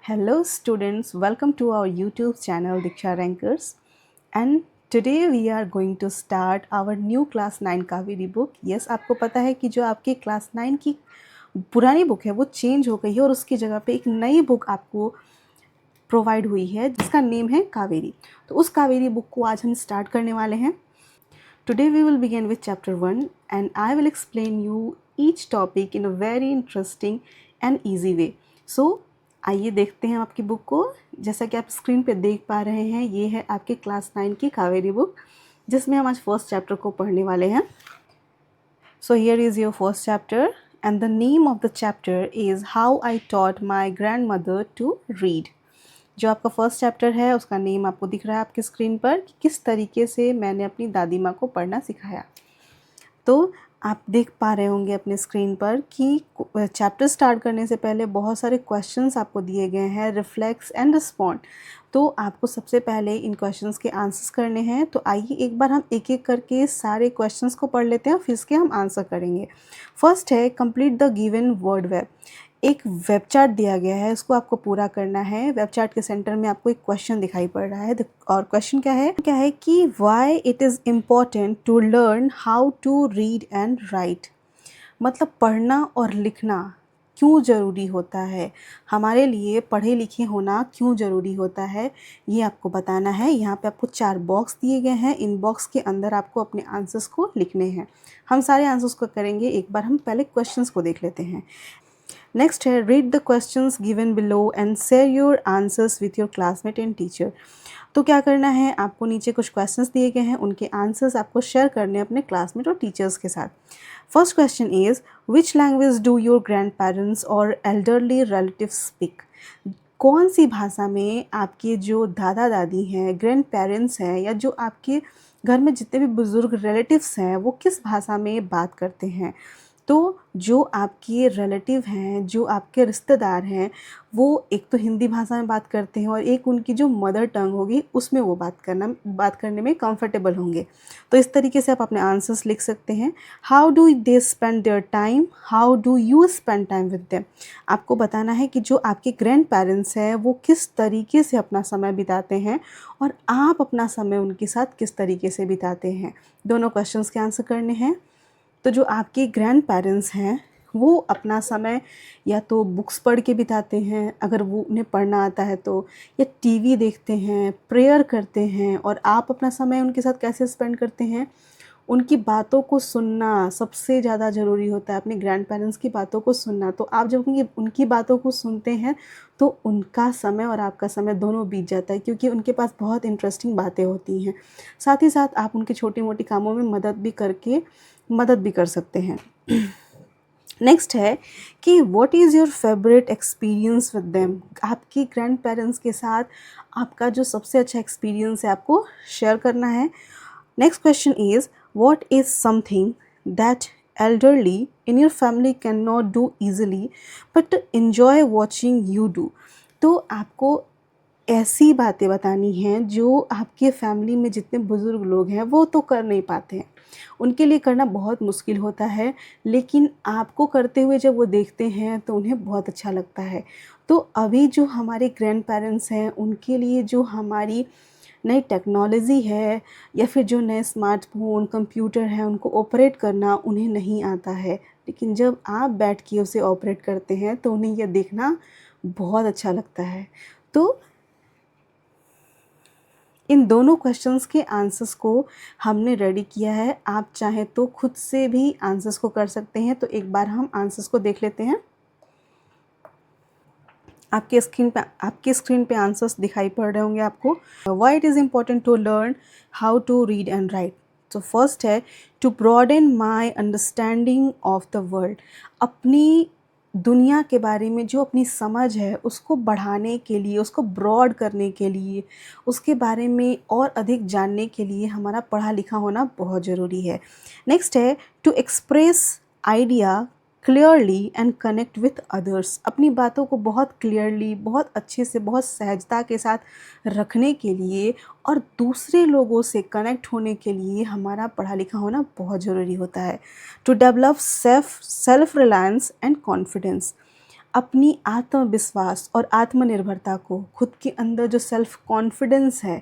Hello students, welcome to our YouTube channel Diksha Rankers, and today we are going to start our new class 9 Kaveri book. Yes, आपको पता है कि जो आपकी class 9 की पुरानी बुक है वो चेंज हो गई है और उसकी जगह पे एक नई बुक आपको प्रोवाइड हुई है जिसका नेम है कावेरी. तो उस कावेरी बुक को आज हम स्टार्ट करने वाले हैं. Today we will begin with chapter 1 and I will explain you each topic in a very interesting and easy way. So आइए देखते हैं आपकी बुक को. जैसा कि आप स्क्रीन पे देख पा रहे हैं, ये है आपके क्लास 9 की कावेरी बुक जिसमें हम आज फर्स्ट चैप्टर को पढ़ने वाले हैं. So here is your first chapter and the name of the chapter is how I taught my grandmother to read. जो आपका फर्स्ट चैप्टर है उसका नेम आपको दिख रहा है आपकी स्क्रीन पर कि किस तरीके से मैंने अपनी दादी माँ को पढ़ना सिखाया. तो आप देख पा रहे होंगे अपने स्क्रीन पर कि चैप्टर स्टार्ट करने से पहले बहुत सारे क्वेश्चंस आपको दिए गए हैं, रिफ्लेक्स एंड रिस्पॉन्ड. तो आपको सबसे पहले इन क्वेश्चंस के आंसर्स करने हैं. तो आइए एक बार हम एक एक करके सारे क्वेश्चंस को पढ़ लेते हैं और फिर इसके हम आंसर करेंगे. फर्स्ट है complete the given word web. एक वेब चार्ट दिया गया है, उसको आपको पूरा करना है. वेब चार्ट के सेंटर में आपको एक क्वेश्चन दिखाई पड़ रहा है और क्वेश्चन क्या है कि why it is important to learn how to read and write. मतलब पढ़ना और लिखना क्यों ज़रूरी होता है, हमारे लिए पढ़े लिखे होना क्यों ज़रूरी होता है, ये आपको बताना है. यहाँ पे आपको 4 बॉक्स दिए गए हैं. इन बॉक्स के अंदर आपको अपने आंसर्स को लिखने हैं. हम सारे आंसर्स को करेंगे. एक बार हम पहले क्वेश्चंस को देख लेते हैं. नेक्स्ट है read the questions given below and share your answers with your classmate and teacher. तो क्या करना है, आपको नीचे कुछ क्वेश्चंस दिए गए हैं, उनके आंसर्स आपको शेयर करने हैं अपने क्लासमेट और टीचर्स के साथ. First question is which language do your grand parents और एल्डरली रिलेटिव्स स्पीक. कौन सी भाषा में आपके जो दादा दादी हैं, ग्रैंड पेरेंट्स हैं, या जो आपके घर में जितने भी बुज़ुर्ग रिलेटिव्स हैं वो किस भाषा में बात करते हैं. तो जो आपके रिलेटिव हैं, जो आपके रिश्तेदार हैं, वो एक तो हिंदी भाषा में बात करते हैं और एक उनकी जो मदर टंग होगी उसमें वो बात करने में कंफर्टेबल होंगे. तो इस तरीके से आप अपने आंसर्स लिख सकते हैं. How do they spend their time, how do you spend time with them. आपको बताना है कि जो आपके ग्रैंड पेरेंट्स हैं वो किस तरीके से अपना समय बिताते हैं और आप अपना समय उनके साथ किस तरीके से बिताते हैं. दोनों क्वेश्चंस के आंसर करने हैं. तो जो आपके ग्रैंड पेरेंट्स हैं वो अपना समय या तो बुक्स पढ़ के बिताते हैं, अगर वो उन्हें पढ़ना आता है तो, या टीवी देखते हैं, प्रेयर करते हैं. और आप अपना समय उनके साथ कैसे स्पेंड करते हैं, उनकी बातों को सुनना सबसे ज़्यादा ज़रूरी होता है. अपने ग्रैंड पेरेंट्स की बातों को सुनना. तो आप जब उनकी बातों को सुनते हैं तो उनका समय और आपका समय दोनों बीत जाता है, क्योंकि उनके पास बहुत इंटरेस्टिंग बातें होती हैं. साथ ही साथ आप उनके छोटी मोटी कामों में मदद भी कर सकते हैं. नेक्स्ट है कि what is your favourite experience with them. आपकी ग्रैंड पेरेंट्स के साथ आपका जो सबसे अच्छा एक्सपीरियंस है आपको शेयर करना है. Next question is what is something that elderly in your family cannot do easily but enjoy watching you do. तो आपको ऐसी बातें बतानी हैं जो आपके फैमिली में जितने बुज़ुर्ग लोग हैं वो तो कर नहीं पाते हैं, उनके लिए करना बहुत मुश्किल होता है, लेकिन आपको करते हुए जब वो देखते हैं तो उन्हें बहुत अच्छा लगता है. तो अभी जो हमारे ग्रैंड पेरेंट्स हैं उनके लिए जो हमारी नई टेक्नोलॉजी है या फिर जो नए स्मार्टफोन कंप्यूटर है उनको ऑपरेट करना उन्हें नहीं आता है, लेकिन जब आप बैठ के उसे ऑपरेट करते हैं तो उन्हें यह देखना बहुत अच्छा लगता है. तो इन दोनों क्वेश्चंस के आंसर्स को हमने रेडी किया है. आप चाहें तो खुद से भी आंसर्स को कर सकते हैं. तो एक बार हम आंसर्स को देख लेते हैं. आपके स्क्रीन पे आंसर्स दिखाई पड़ रहे होंगे आपको. Why it is important to learn how to read and write. तो फर्स्ट है to broaden my understanding of the world. अपनी दुनिया के बारे में जो अपनी समझ है उसको बढ़ाने के लिए, उसको ब्रॉड करने के लिए, उसके बारे में और अधिक जानने के लिए हमारा पढ़ा लिखा होना बहुत ज़रूरी है. नेक्स्ट है to express idea clearly and connect with others. अपनी बातों को बहुत क्लियरली, बहुत अच्छे से, बहुत सहजता के साथ रखने के लिए और दूसरे लोगों से कनेक्ट होने के लिए हमारा पढ़ा लिखा होना बहुत ज़रूरी होता है. To develop self reliance and confidence. अपनी आत्मविश्वास और आत्मनिर्भरता को, खुद के अंदर जो सेल्फ कॉन्फिडेंस है,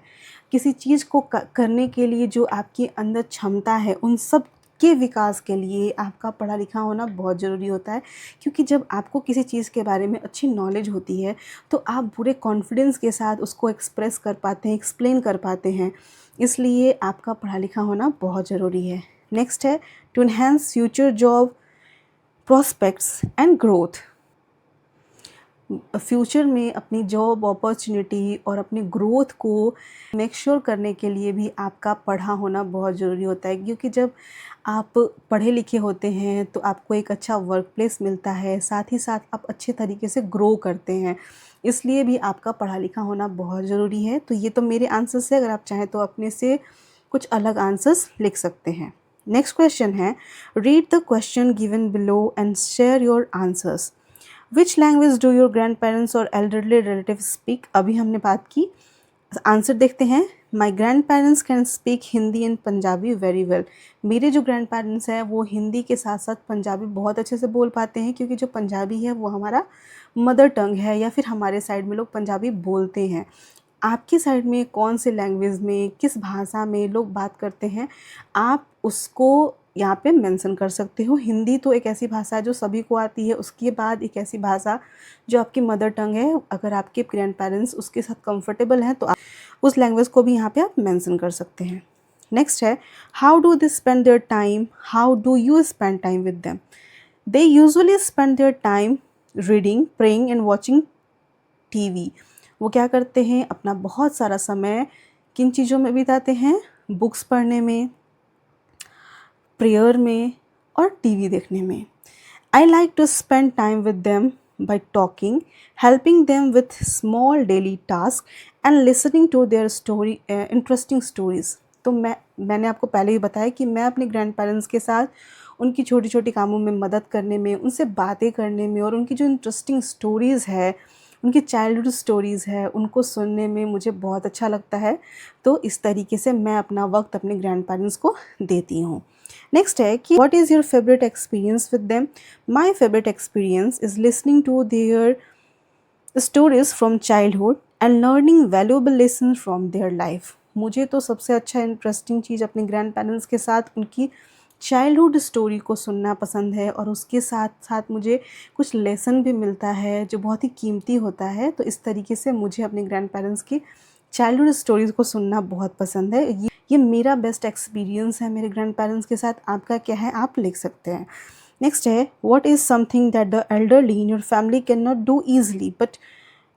किसी चीज़ को करने के लिए जो आपके अंदर क्षमता है, उन सब के विकास के लिए आपका पढ़ा लिखा होना बहुत ज़रूरी होता है। क्योंकि जब आपको किसी चीज़ के बारे में अच्छी नॉलेज होती है तो आप पूरे कॉन्फिडेंस के साथ उसको एक्सप्रेस कर पाते हैं, एक्सप्लेन कर पाते हैं। इसलिए आपका पढ़ा लिखा होना बहुत ज़रूरी है। नेक्स्ट है to enhance future job prospects and growth. Future में अपनी जॉब अपॉर्चुनिटी और अपनी ग्रोथ को मेक श्योर करने के लिए भी आपका पढ़ा होना बहुत ज़रूरी होता है। क्योंकि जब आप पढ़े लिखे होते हैं तो आपको एक अच्छा वर्क प्लेस मिलता है, साथ ही साथ आप अच्छे तरीके से ग्रो करते हैं। इसलिए भी आपका पढ़ा लिखा होना बहुत ज़रूरी है। तो ये तो मेरे आंसर्स है, अगर आप चाहें तो अपने से कुछ अलग आंसर्स लिख सकते हैं। नेक्स्ट क्वेश्चन है, read the question given below and share your answers. Which language do your grand parents और एल्डरली रिलेटिव स्पीक। अभी हमने बात की, आंसर देखते हैं। My grand parents can speak Hindi and Punjabi very well. मेरे जो ग्रैंड पेरेंट्स हैं वो हिंदी के साथ साथ पंजाबी बहुत अच्छे से बोल पाते हैं, क्योंकि जो पंजाबी है वो हमारा मदर टंग है, या फिर हमारे साइड में लोग पंजाबी बोलते हैं। आपकी साइड में कौन से लैंग्वेज में, किस भाषा में लोग बात करते हैं, आप उसको यहाँ पे मेंशन कर सकते हो। हिंदी तो एक ऐसी भाषा है जो सभी को आती है, उसके बाद एक ऐसी भाषा जो आपकी मदर टंग है, अगर आपके ग्रैंड पेरेंट्स उसके साथ कंफर्टेबल हैं तो आप उस लैंग्वेज को भी यहाँ पे आप मेंशन कर सकते हैं। नेक्स्ट है, how do they spend their time, how do you spend time with them. They usually spend their time reading, praying and watching TV. वो क्या करते हैं, अपना बहुत सारा समय किन चीज़ों में बिताते हैं, बुक्स पढ़ने में, प्रेयर में और टीवी देखने में। I like to spend time with them by talking, helping them with small daily task and listening to their story interesting stories. तो मैंने आपको पहले ही बताया कि मैं अपने ग्रैंड पेरेंट्स के साथ उनकी छोटी छोटी कामों में मदद करने में, उनसे बातें करने में और उनकी जो इंटरेस्टिंग स्टोरीज़ है, उनकी चाइल्डहुड स्टोरीज़ है, उनको सुनने में मुझे बहुत अच्छा लगता है। तो इस तरीके से मैं अपना वक्त अपने ग्रैंड पेरेंट्स को देती हूँ। नेक्स्ट है कि what is your favourite experience with them. My favourite experience is listening to their stories from childhood and learning valuable lesson from their life. मुझे तो सबसे अच्छा इंटरेस्टिंग चीज़ अपने ग्रैंड पेरेंट्स के साथ उनकी चाइल्डहुड स्टोरी को सुनना पसंद है, और उसके साथ साथ मुझे कुछ लेसन भी मिलता है जो बहुत ही कीमती होता है। तो इस तरीके से मुझे अपने ग्रैंड पेरेंट्स की चाइल्डहुड स्टोरीज़ को सुनना बहुत पसंद है। ये मेरा बेस्ट एक्सपीरियंस है मेरे ग्रैंड पेरेंट्स के साथ। आपका क्या है, आप लिख सकते हैं। नेक्स्ट है, what is something that the elderly in your family can not do easily but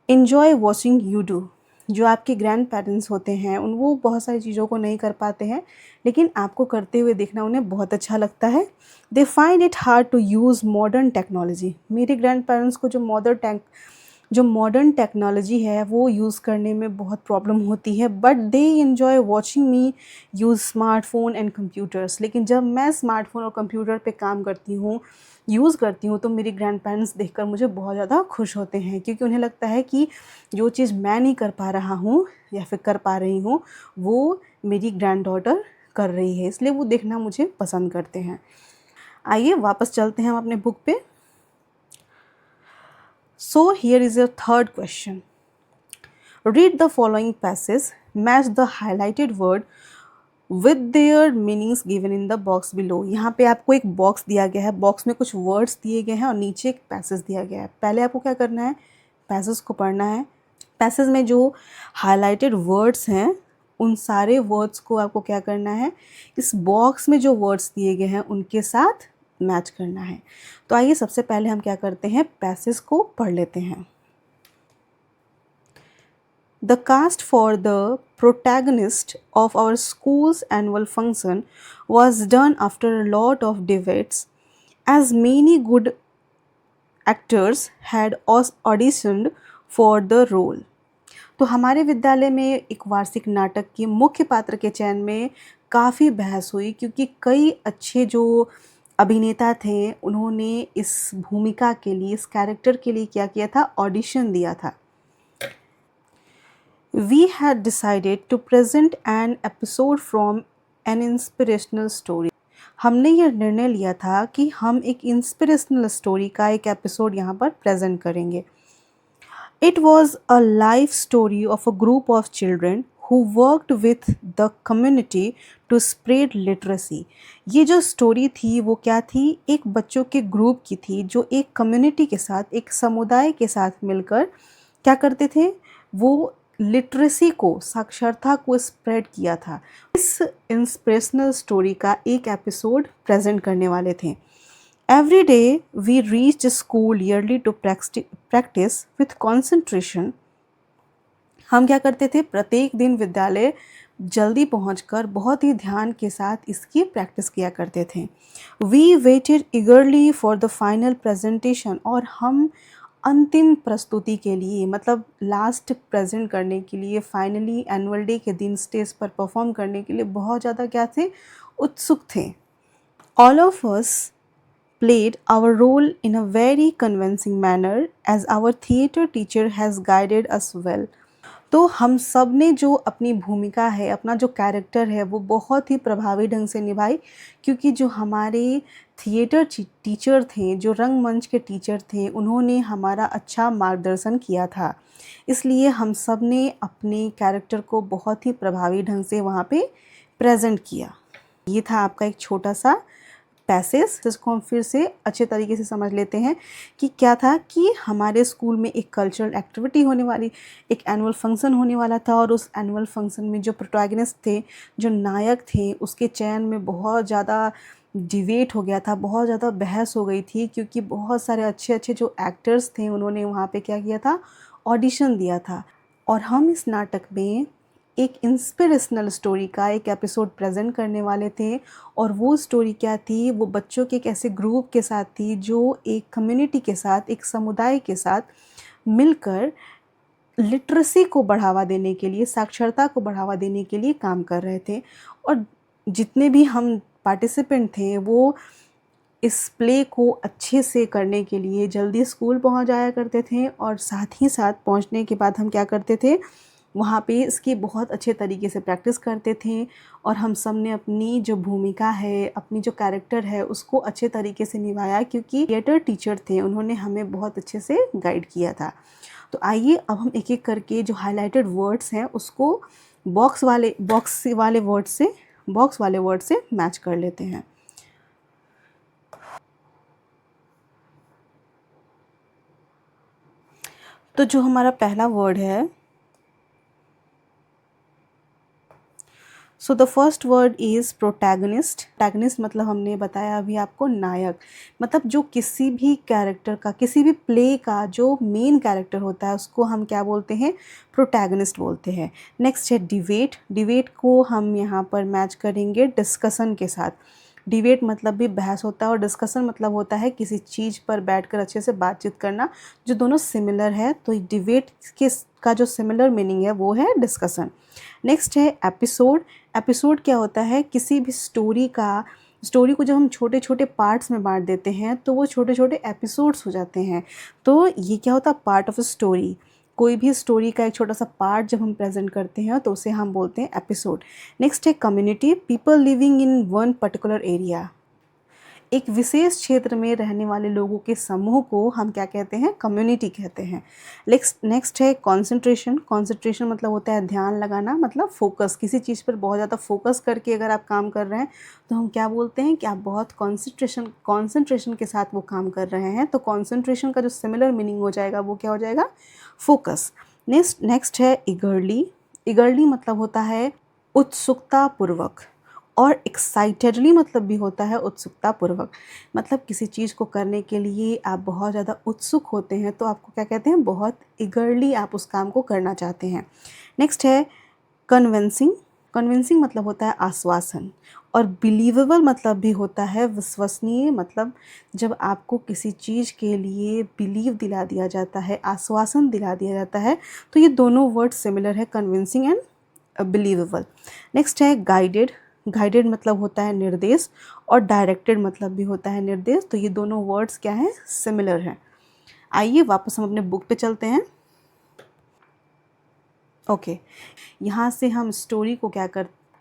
enjoy watching you do. जो आपके ग्रैंड पेरेंट्स होते हैं वो बहुत सारी चीज़ों को नहीं कर पाते हैं, लेकिन आपको करते हुए देखना उन्हें बहुत अच्छा लगता है। They find it hard to use modern technology. मेरे ग्रैंड पेरेंट्स को जो मॉडर्न टेक्नोलॉजी है वो यूज़ करने में बहुत प्रॉब्लम होती है, but they enjoy watching me use smartphone and computers. लेकिन जब मैं स्मार्टफ़ोन और कंप्यूटर पे काम करती हूँ, यूज़ करती हूँ, तो मेरे ग्रैंड पेरेंट्स देखकर मुझे बहुत ज़्यादा खुश होते हैं, क्योंकि उन्हें लगता है कि जो चीज़ मैं नहीं कर पा रहा हूँ या फिर कर पा रही हूँ वो मेरी ग्रैंड डॉटर कर रही है, इसलिए वो देखना मुझे पसंद करते हैं। आइए वापस चलते हैं हम अपने बुक पे। So here is your third question. Read the following passage, match the highlighted word with their meanings given in the box below. यहाँ पे आपको एक बॉक्स दिया गया है, बॉक्स में कुछ वर्ड्स दिए गए हैं और नीचे एक पैसेज दिया गया है। पहले आपको क्या करना है, पैसेज को पढ़ना है। पैसेज में जो हाईलाइटेड वर्ड्स हैं उन सारे वर्ड्स को आपको क्या करना है, इस बॉक्स में जो वर्ड्स दिए गए हैं उनके साथ मैच करना है। तो आइए सबसे पहले हम क्या करते हैं, पैसेज को पढ़ लेते हैं। The cast for the protagonist of our school's annual function was done after a lot of debates, as many good actors had auditioned for the role. तो हमारे विद्यालय में एक वार्षिक नाटक के मुख्य पात्र के चयन में काफ़ी बहस हुई, क्योंकि कई अच्छे जो अभिनेता थे उन्होंने इस भूमिका के लिए, इस कैरेक्टर के लिए क्या किया था, ऑडिशन दिया था। We had decided to present an episode from an inspirational story. हमने यह निर्णय लिया था कि हम एक इंस्पिरेशनल स्टोरी का एक एपिसोड यहाँ पर प्रेजेंट करेंगे। It was a life story of a group of children who worked with the community to spread literacy। ये जो स्टोरी थी वो क्या थी, एक बच्चों के ग्रुप की थी जो एक कम्युनिटी के साथ, एक समुदाय के साथ मिलकर क्या करते थे, वो लिटरेसी को, साक्षरता को स्प्रेड किया था। इस इंस्पिरेशनल स्टोरी का एक एपिसोड प्रेजेंट करने वाले थे। Every day we reached school yearly to practice with concentration। हम क्या करते थे, प्रत्येक दिन विद्यालय जल्दी पहुंचकर बहुत ही ध्यान के साथ इसकी प्रैक्टिस किया करते थे। We waited eagerly for the final presentation। और हम अंतिम प्रस्तुति के लिए, मतलब लास्ट प्रेजेंट करने के लिए, फाइनली एनुअल डे के दिन स्टेज पर परफॉर्म करने के लिए बहुत ज़्यादा क्या थे, उत्सुक थे। All of us played our role in a very convincing manner as our theatre teacher has guided us well। तो हम सब ने जो अपनी भूमिका है, अपना जो कैरेक्टर है, वो बहुत ही प्रभावी ढंग से निभाई, क्योंकि जो हमारे थिएटर टीचर थे, जो रंगमंच के टीचर थे, उन्होंने हमारा अच्छा मार्गदर्शन किया था। इसलिए हम सब ने अपने कैरेक्टर को बहुत ही प्रभावी ढंग से वहाँ पे प्रेजेंट किया। ये था आपका एक छोटा सा पैसेज, जिसको हम फिर से अच्छे तरीके से समझ लेते हैं कि क्या था कि हमारे स्कूल में एक कल्चरल एक्टिविटी होने वाली, एक एनुअल फंक्शन होने वाला था, और उस एनुअल फंक्शन में जो प्रोटैगनिस्ट थे, जो नायक थे, उसके चयन में बहुत ज़्यादा डिबेट हो गया था, बहुत ज़्यादा बहस हो गई थी, क्योंकि बहुत सारे अच्छे अच्छे जो एक्टर्स थे उन्होंने वहाँ पे क्या किया था, ऑडिशन दिया था। और हम इस नाटक में एक इंस्पिरेशनल स्टोरी का एक एपिसोड प्रेजेंट करने वाले थे। और वो स्टोरी क्या थी, वो बच्चों के एक ऐसे ग्रुप के साथ थी जो एक कम्युनिटी के साथ, एक समुदाय के साथ मिलकर लिटरेसी को बढ़ावा देने के लिए, साक्षरता को बढ़ावा देने के लिए काम कर रहे थे। और जितने भी हम पार्टिसिपेंट थे वो इस प्ले को अच्छे से करने के लिए जल्दी स्कूल पहुंच जाया करते थे, और साथ ही साथ पहुंचने के बाद हम क्या करते थे, वहाँ पे इसकी बहुत अच्छे तरीके से प्रैक्टिस करते थे। और हम सब ने अपनी जो भूमिका है, अपनी जो कैरेक्टर है, उसको अच्छे तरीके से निभाया, क्योंकि थिएटर टीचर थे, उन्होंने हमें बहुत अच्छे से गाइड किया था। तो आइए अब हम एक एक करके जो हाईलाइटेड वर्ड्स हैं उसको बॉक्स वाले वर्ड से मैच कर लेते हैं। तो जो हमारा पहला वर्ड है, so the first word is protagonist. Protagonist मतलब हमने बताया अभी आपको, नायक, मतलब जो किसी भी कैरेक्टर का, किसी भी प्ले का जो मेन कैरेक्टर होता है उसको हम क्या बोलते हैं, प्रोटैगनिस्ट बोलते हैं। नेक्स्ट है डिबेट। डिबेट को हम यहाँ पर मैच करेंगे डिस्कशन के साथ। डिबेट मतलब भी बहस होता है, और डिस्कशन मतलब होता है किसी चीज़ पर बैठकर अच्छे से बातचीत करना, जो दोनों सिमिलर है। तो डिबेट का जो सिमिलर मीनिंग है वो है डिस्कशन। नेक्स्ट है एपिसोड। एपिसोड क्या होता है, किसी भी स्टोरी को जब हम छोटे छोटे पार्ट्स में बांट देते हैं तो वो छोटे छोटे एपिसोड्स हो जाते हैं। तो ये क्या होता है, पार्ट ऑफ अ स्टोरी। कोई भी स्टोरी का एक छोटा सा पार्ट जब हम प्रेजेंट करते हैं तो उसे हम बोलते हैं एपिसोड। नेक्स्ट है community. People living in one particular area. एक विशेष क्षेत्र में रहने वाले लोगों के समूह को हम क्या कहते हैं, कम्युनिटी कहते हैं। नेक्स्ट है कंसंट्रेशन। कंसंट्रेशन मतलब होता है ध्यान लगाना, मतलब फोकस, किसी चीज़ पर बहुत ज़्यादा फोकस करके अगर आप काम कर रहे हैं तो हम क्या बोलते हैं कि आप बहुत कंसंट्रेशन के साथ वो काम कर रहे हैं। तो कंसंट्रेशन का जो सिमिलर मीनिंग हो जाएगा वो क्या हो जाएगा, फोकस। नेक्स्ट है ईगरली। ईगरली मतलब होता है उत्सुकता पूर्वक, और एक्साइटेडली मतलब भी होता है उत्सुकता पूर्वक। मतलब किसी चीज़ को करने के लिए आप बहुत ज़्यादा उत्सुक होते हैं तो आपको क्या कहते हैं, बहुत ईगरली आप उस काम को करना चाहते हैं। नेक्स्ट है कन्विंसिंग। कन्विंसिंग मतलब होता है आश्वासन, और बिलीवेबल मतलब भी होता है विश्वसनीय। मतलब जब आपको किसी चीज़ के लिए बिलीव दिला दिया जाता है, आश्वासन दिला दिया जाता है, तो ये दोनों वर्ड सिमिलर है, कन्विंसिंग एंड बिलीवेबल। नेक्स्ट है गाइडेड। गाइडेड मतलब होता है निर्देश, और डायरेक्टेड मतलब भी होता है निर्देश। तो ये दोनों वर्ड्स क्या हैं, सिमिलर हैं। आइए वापस हम अपने बुक पे चलते हैं। ओके, यहाँ से हम स्टोरी को क्या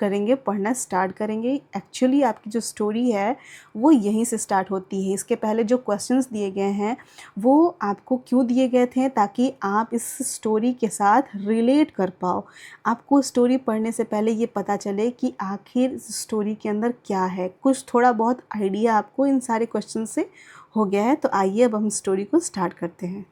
करेंगे, पढ़ना स्टार्ट करेंगे। एक्चुअली आपकी जो स्टोरी है वो यहीं से स्टार्ट होती है। इसके पहले जो क्वेश्चंस दिए गए हैं वो आपको क्यों दिए गए थे, ताकि आप इस स्टोरी के साथ रिलेट कर पाओ। आपको स्टोरी पढ़ने से पहले ये पता चले कि आखिर इस स्टोरी के अंदर क्या है, कुछ थोड़ा बहुत आइडिया आपको इन सारे क्वेश्चन से हो गया है। तो आइए अब हम स्टोरी को स्टार्ट करते हैं।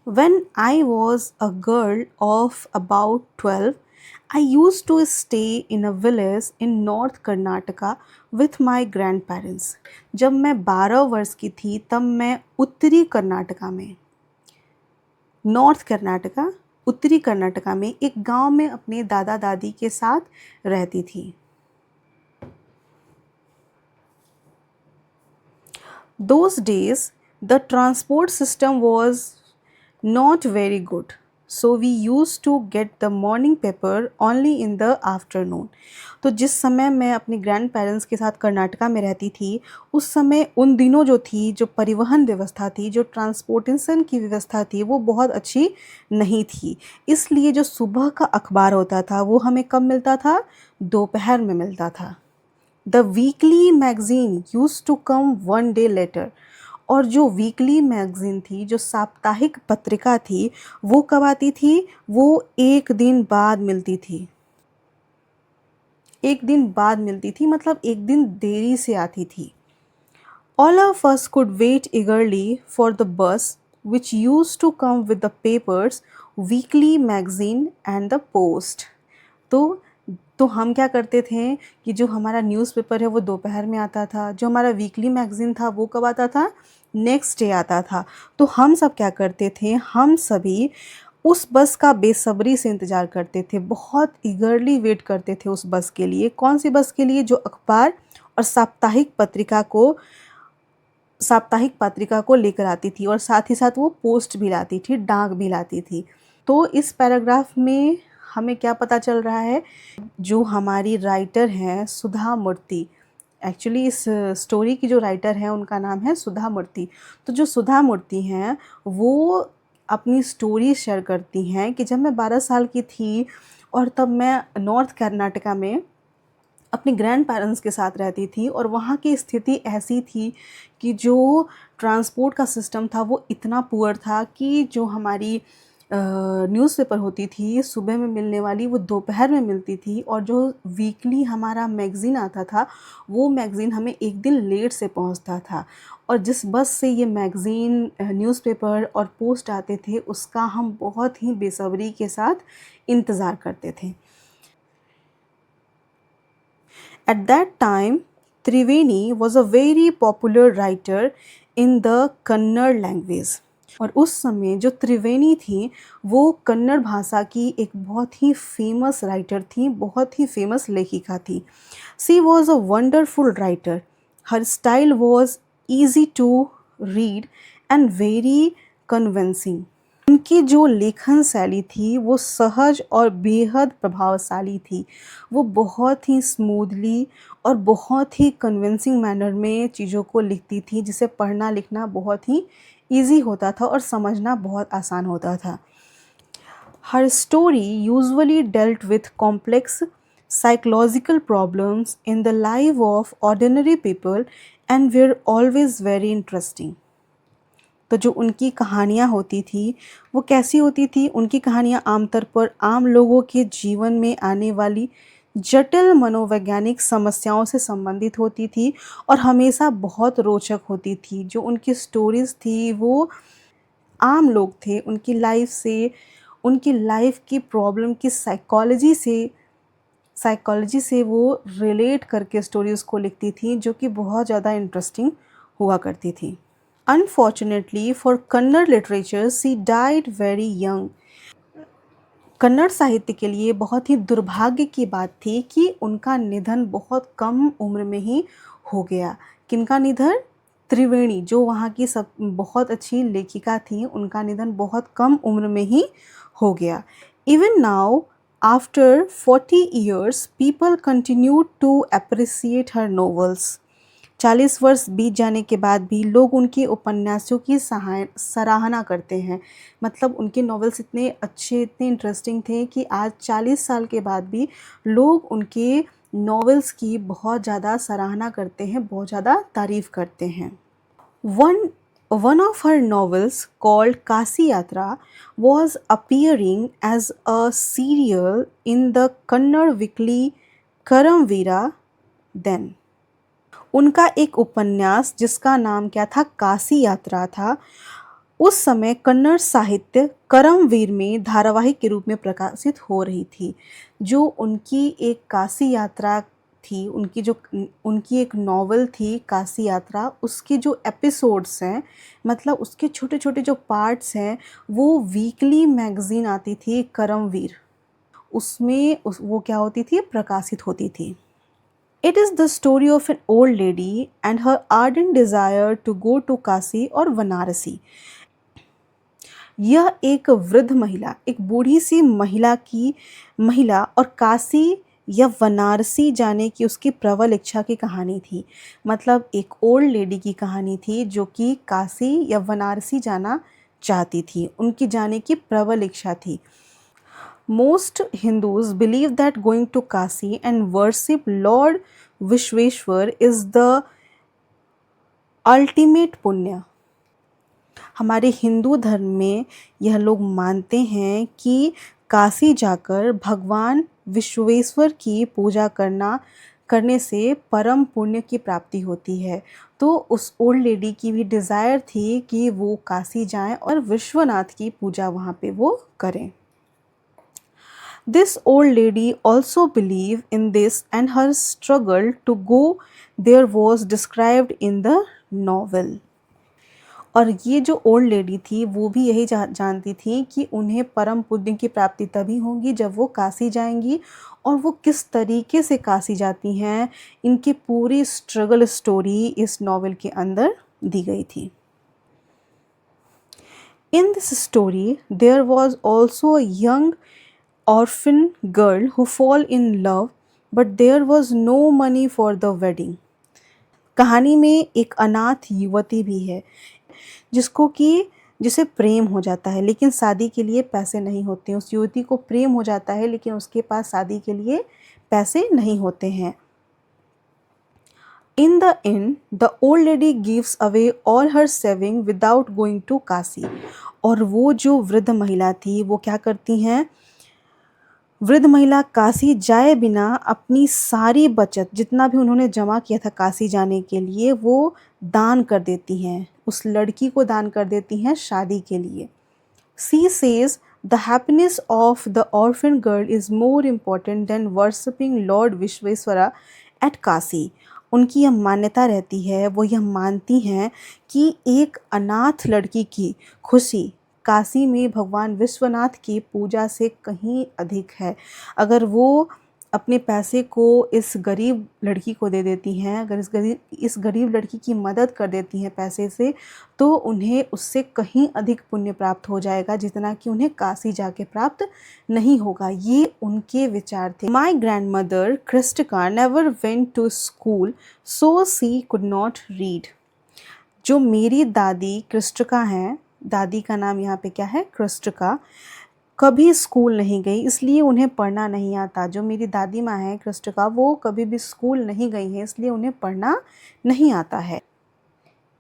When I was a girl of about 12, I used to stay in a village in North Karnataka with my grandparents. जब मैं 12 वर्ष की थी तब मैं उत्तरी कर्नाटका में, नॉर्थ कर्नाटका, उत्तरी कर्नाटका में एक गांव में अपने दादा दादी के साथ रहती थी। Those days, the transport system was not very good. So we used to get the morning paper only in the afternoon. तो जिस समय मैं अपने ग्रैंड पेरेंट्स के साथ कर्नाटका में रहती थी, उस समय उन दिनों जो थी, जो परिवहन व्यवस्था थी, जो ट्रांसपोर्टेशन की व्यवस्था थी, वो बहुत अच्छी नहीं थी। इसलिए जो सुबह का अखबार होता था वो हमें कब मिलता था? दोपहर में मिलता था। The weekly magazine used to come one day later. और जो वीकली मैगज़ीन थी, जो साप्ताहिक पत्रिका थी, वो कब आती थी? वो एक दिन बाद मिलती थी। एक दिन बाद मिलती थी मतलब एक दिन देरी से आती थी। All of us could wait eagerly for the bus which used to come with the papers, weekly magazine and the post. तो हम क्या करते थे कि जो हमारा न्यूज़पेपर है वो दोपहर में आता था, जो हमारा वीकली मैगज़ीन था वो कब आता था? नेक्स्ट डे आता था। तो हम सब क्या करते थे? हम सभी उस बस का बेसब्री से इंतज़ार करते थे, बहुत ईगरली वेट करते थे उस बस के लिए। कौन सी बस के लिए? जो अखबार और साप्ताहिक पत्रिका को लेकर आती थी और साथ ही साथ वो पोस्ट भी लाती थी, डाक भी लाती थी। तो इस पैराग्राफ में हमें क्या पता चल रहा है? जो हमारी राइटर हैं सुधा मूर्ति, एक्चुअली इस स्टोरी की जो राइटर हैं उनका नाम है सुधा मूर्ति। तो जो सुधा मूर्ति हैं वो अपनी स्टोरी शेयर करती हैं कि जब मैं 12 साल की थी और तब मैं नॉर्थ कर्नाटका में अपने ग्रैंड पेरेंट्स के साथ रहती थी, और वहाँ की स्थिति ऐसी थी कि जो ट्रांसपोर्ट का सिस्टम था वो इतना पुअर था कि जो हमारी न्यूज़पेपर होती थी सुबह में मिलने वाली, वो दोपहर में मिलती थी, और जो वीकली हमारा मैगज़ीन आता था वो मैगज़ीन हमें एक दिन लेट से पहुंचता था। और जिस बस से ये मैगज़ीन, न्यूज़पेपर और पोस्ट आते थे उसका हम बहुत ही बेसब्री के साथ इंतज़ार करते थे। At that time, Triveni was a very popular writer in the Kannada language. और उस समय जो त्रिवेणी थी वो कन्नड़ भाषा की एक बहुत ही फेमस राइटर थी, बहुत ही फेमस लेखिका थी। She was a wonderful writer. Her style was easy to read and very convincing. उनकी जो लेखन शैली थी वो सहज और बेहद प्रभावशाली थी। वो बहुत ही स्मूथली और बहुत ही कन्विंसिंग मैनर में चीज़ों को लिखती थी, जिसे पढ़ना लिखना बहुत ही ईजी होता था और समझना बहुत आसान होता था। हर story usually dealt with complex psychological problems in the life of ordinary people and were always very interesting. तो जो उनकी कहानियाँ होती थी वो कैसी होती थी? उनकी कहानियाँ आमतौर पर आम लोगों के जीवन में आने वाली जटिल मनोवैज्ञानिक समस्याओं से संबंधित होती थी और हमेशा बहुत रोचक होती थी। जो उनकी स्टोरीज़ थी वो आम लोग थे, उनकी लाइफ से, उनकी लाइफ की प्रॉब्लम की साइकोलॉजी से वो रिलेट करके स्टोरीज़ को लिखती थी, जो कि बहुत ज़्यादा इंटरेस्टिंग हुआ करती थी। Unfortunately for Kannada literature, she died very young. Kannada साहित्य के लिए बहुत ही दुर्भाग्य की बात थी कि उनका निधन बहुत कम उम्र में ही हो गया। किनका निधन? त्रिवेणी, जो वहाँ की सब बहुत अच्छी लेखिका थी, उनका निधन बहुत कम उम्र में ही हो गया। Even now, after 40 years, people continue to appreciate her novels. 40 वर्ष बीत जाने के बाद भी लोग उनके उपन्यासों की सराहना करते हैं। मतलब उनके नॉवेल्स इतने अच्छे, इतने इंटरेस्टिंग थे कि आज 40 साल के बाद भी लोग उनके नॉवेल्स की बहुत ज़्यादा सराहना करते हैं, बहुत ज़्यादा तारीफ़ करते हैं। One of her novels, called Kasi Yatra, was appearing as a serial in the Kannada weekly Karamveera then. उनका एक उपन्यास जिसका नाम क्या था, काशी यात्रा था, उस समय कन्नड़ साहित्य करमवीर में धारावाहिक के रूप में प्रकाशित हो रही थी। जो उनकी एक काशी यात्रा थी, उनकी एक नॉवल थी काशी यात्रा, उसके जो एपिसोड्स हैं, मतलब उसके छोटे छोटे जो पार्ट्स हैं, वो वीकली मैगज़ीन आती थी करमवीर, उसमें वो क्या होती थी, प्रकाशित होती थी। It is the story of an old lady and her ardent desire to go to Kashi और वाराणसी। यह एक वृद्ध महिला, एक बूढ़ी सी महिला और काशी या वाराणसी जाने की उसकी प्रबल इच्छा की कहानी थी। मतलब एक ओल्ड लेडी की कहानी थी जो कि काशी या वाराणसी जाना चाहती थी, उनकी जाने की प्रबल इच्छा थी। Most Hindus believe that going to Kashi and worship Lord Vishweshwar is the ultimate पुण्य। हमारे हिंदू धर्म में यह लोग मानते हैं कि काशी जाकर भगवान विश्वेश्वर की पूजा करने से परम पुण्य की प्राप्ति होती है। तो उस ओल्ड लेडी की भी डिज़ायर थी कि वो काशी जाएं और विश्वनाथ की पूजा वहाँ पे वो करें। This old lady also believed in this and her struggle to go there was described in the novel. और ये जो ओल्ड लेडी थी वो भी यही जानती थी कि उन्हें परम पुण्य की प्राप्ति तभी होगी जब वो काशी जाएंगी, और वो किस तरीके से काशी जाती हैं, इनकी पूरी स्ट्रगल स्टोरी इस नॉवेल के अंदर दी गई थी। In this story there was also a young orphan girl who fall in love but there was no money for the wedding. कहानी में एक अनाथ युवती भी है जिसे प्रेम हो जाता है लेकिन शादी के लिए पैसे नहीं होते। उस युवती को प्रेम हो जाता है लेकिन उसके पास शादी के लिए पैसे नहीं होते हैं। In the end, the old lady gives away all her saving without going to Kashi. और वो जो वृद्ध महिला थी वो क्या करती हैं, वृद्ध महिला काशी जाए बिना अपनी सारी बचत, जितना भी उन्होंने जमा किया था काशी जाने के लिए, वो दान कर देती हैं, उस लड़की को दान कर देती हैं शादी के लिए। She says the happiness of the orphan girl is more important than worshipping Lord Vishweshwara at Kashi. उनकी यह मान्यता रहती है, वो यह मानती हैं कि एक अनाथ लड़की की खुशी काशी में भगवान विश्वनाथ की पूजा से कहीं अधिक है। अगर वो अपने पैसे को इस गरीब लड़की को दे देती हैं, अगर इस गरीब लड़की की मदद कर देती हैं पैसे से, तो उन्हें उससे कहीं अधिक पुण्य प्राप्त हो जाएगा जितना कि उन्हें काशी जाके प्राप्त नहीं होगा। ये उनके विचार थे। My grandmother Krishtika never went to school so she could not read. जो मेरी दादी कृष्टिका हैं, दादी का नाम यहाँ पे क्या है, कृष्टिका, कभी स्कूल नहीं गई इसलिए उन्हें पढ़ना नहीं आता। जो मेरी दादी माँ है कृष्टिका, वो कभी भी स्कूल नहीं गई हैं इसलिए उन्हें पढ़ना नहीं आता है।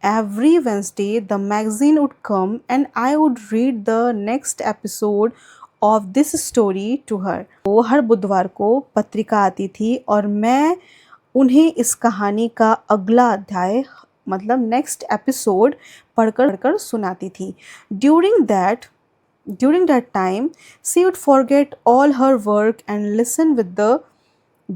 Every Wednesday the magazine would come and I would read the next episode of this story to her। वो हर बुधवार को पत्रिका आती थी और मैं उन्हें इस कहानी का अगला अध्याय, मतलब नेक्स्ट एपिसोड पढ़कर सुनाती थी। During that time, she would forget all her work and listen with the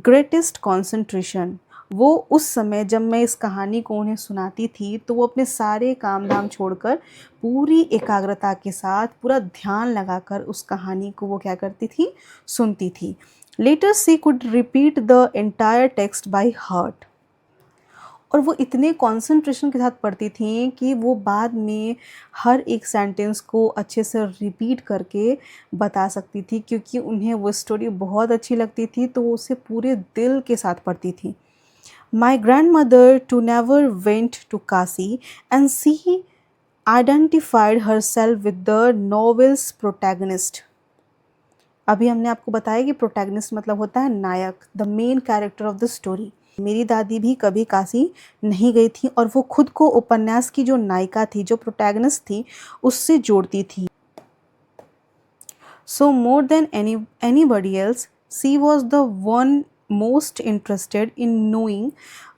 greatest concentration। वो उस समय जब मैं इस कहानी को उन्हें सुनाती थी तो वो अपने सारे काम धाम छोड़कर पूरी एकाग्रता के साथ, पूरा ध्यान लगाकर उस कहानी को वो क्या करती थी, सुनती थी। Later she could repeat the entire text by heart। और वो इतने कंसंट्रेशन के साथ पढ़ती थी कि वो बाद में हर एक सेंटेंस को अच्छे से रिपीट करके बता सकती थी, क्योंकि उन्हें वो स्टोरी बहुत अच्छी लगती थी तो वो उसे पूरे दिल के साथ पढ़ती थी। My grandmother too never went to Kasi, and she identified herself with the novel's protagonist. अभी हमने आपको बताया कि प्रोटैगनिस्ट मतलब होता है नायक, the main character of the story. मेरी दादी भी कभी काशी नहीं गई थी और वो खुद को उपन्यास की जो नायिका थी, जो प्रोटैगनिस्ट थी, उससे जोड़ती थी। So more than anybody else, she was the one most interested in knowing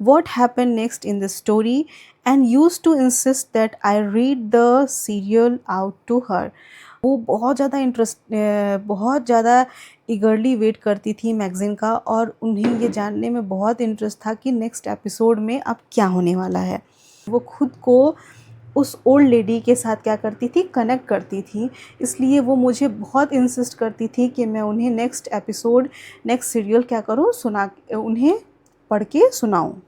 what happened next in the story and used to insist that I read the serial out to her. वो बहुत ज़्यादा ईगरली wait करती थी magazine का, और उन्हें ये जानने में बहुत इंटरेस्ट था कि नेक्स्ट एपिसोड में अब क्या होने वाला है। वो खुद को उस ओल्ड लेडी के साथ क्या करती थी, कनेक्ट करती थी, इसलिए वो मुझे बहुत इंसिस्ट करती थी कि मैं उन्हें नेक्स्ट एपिसोड, नेक्स्ट सीरियल क्या करूँ, उन्हें पढ़ के सुनाऊँ।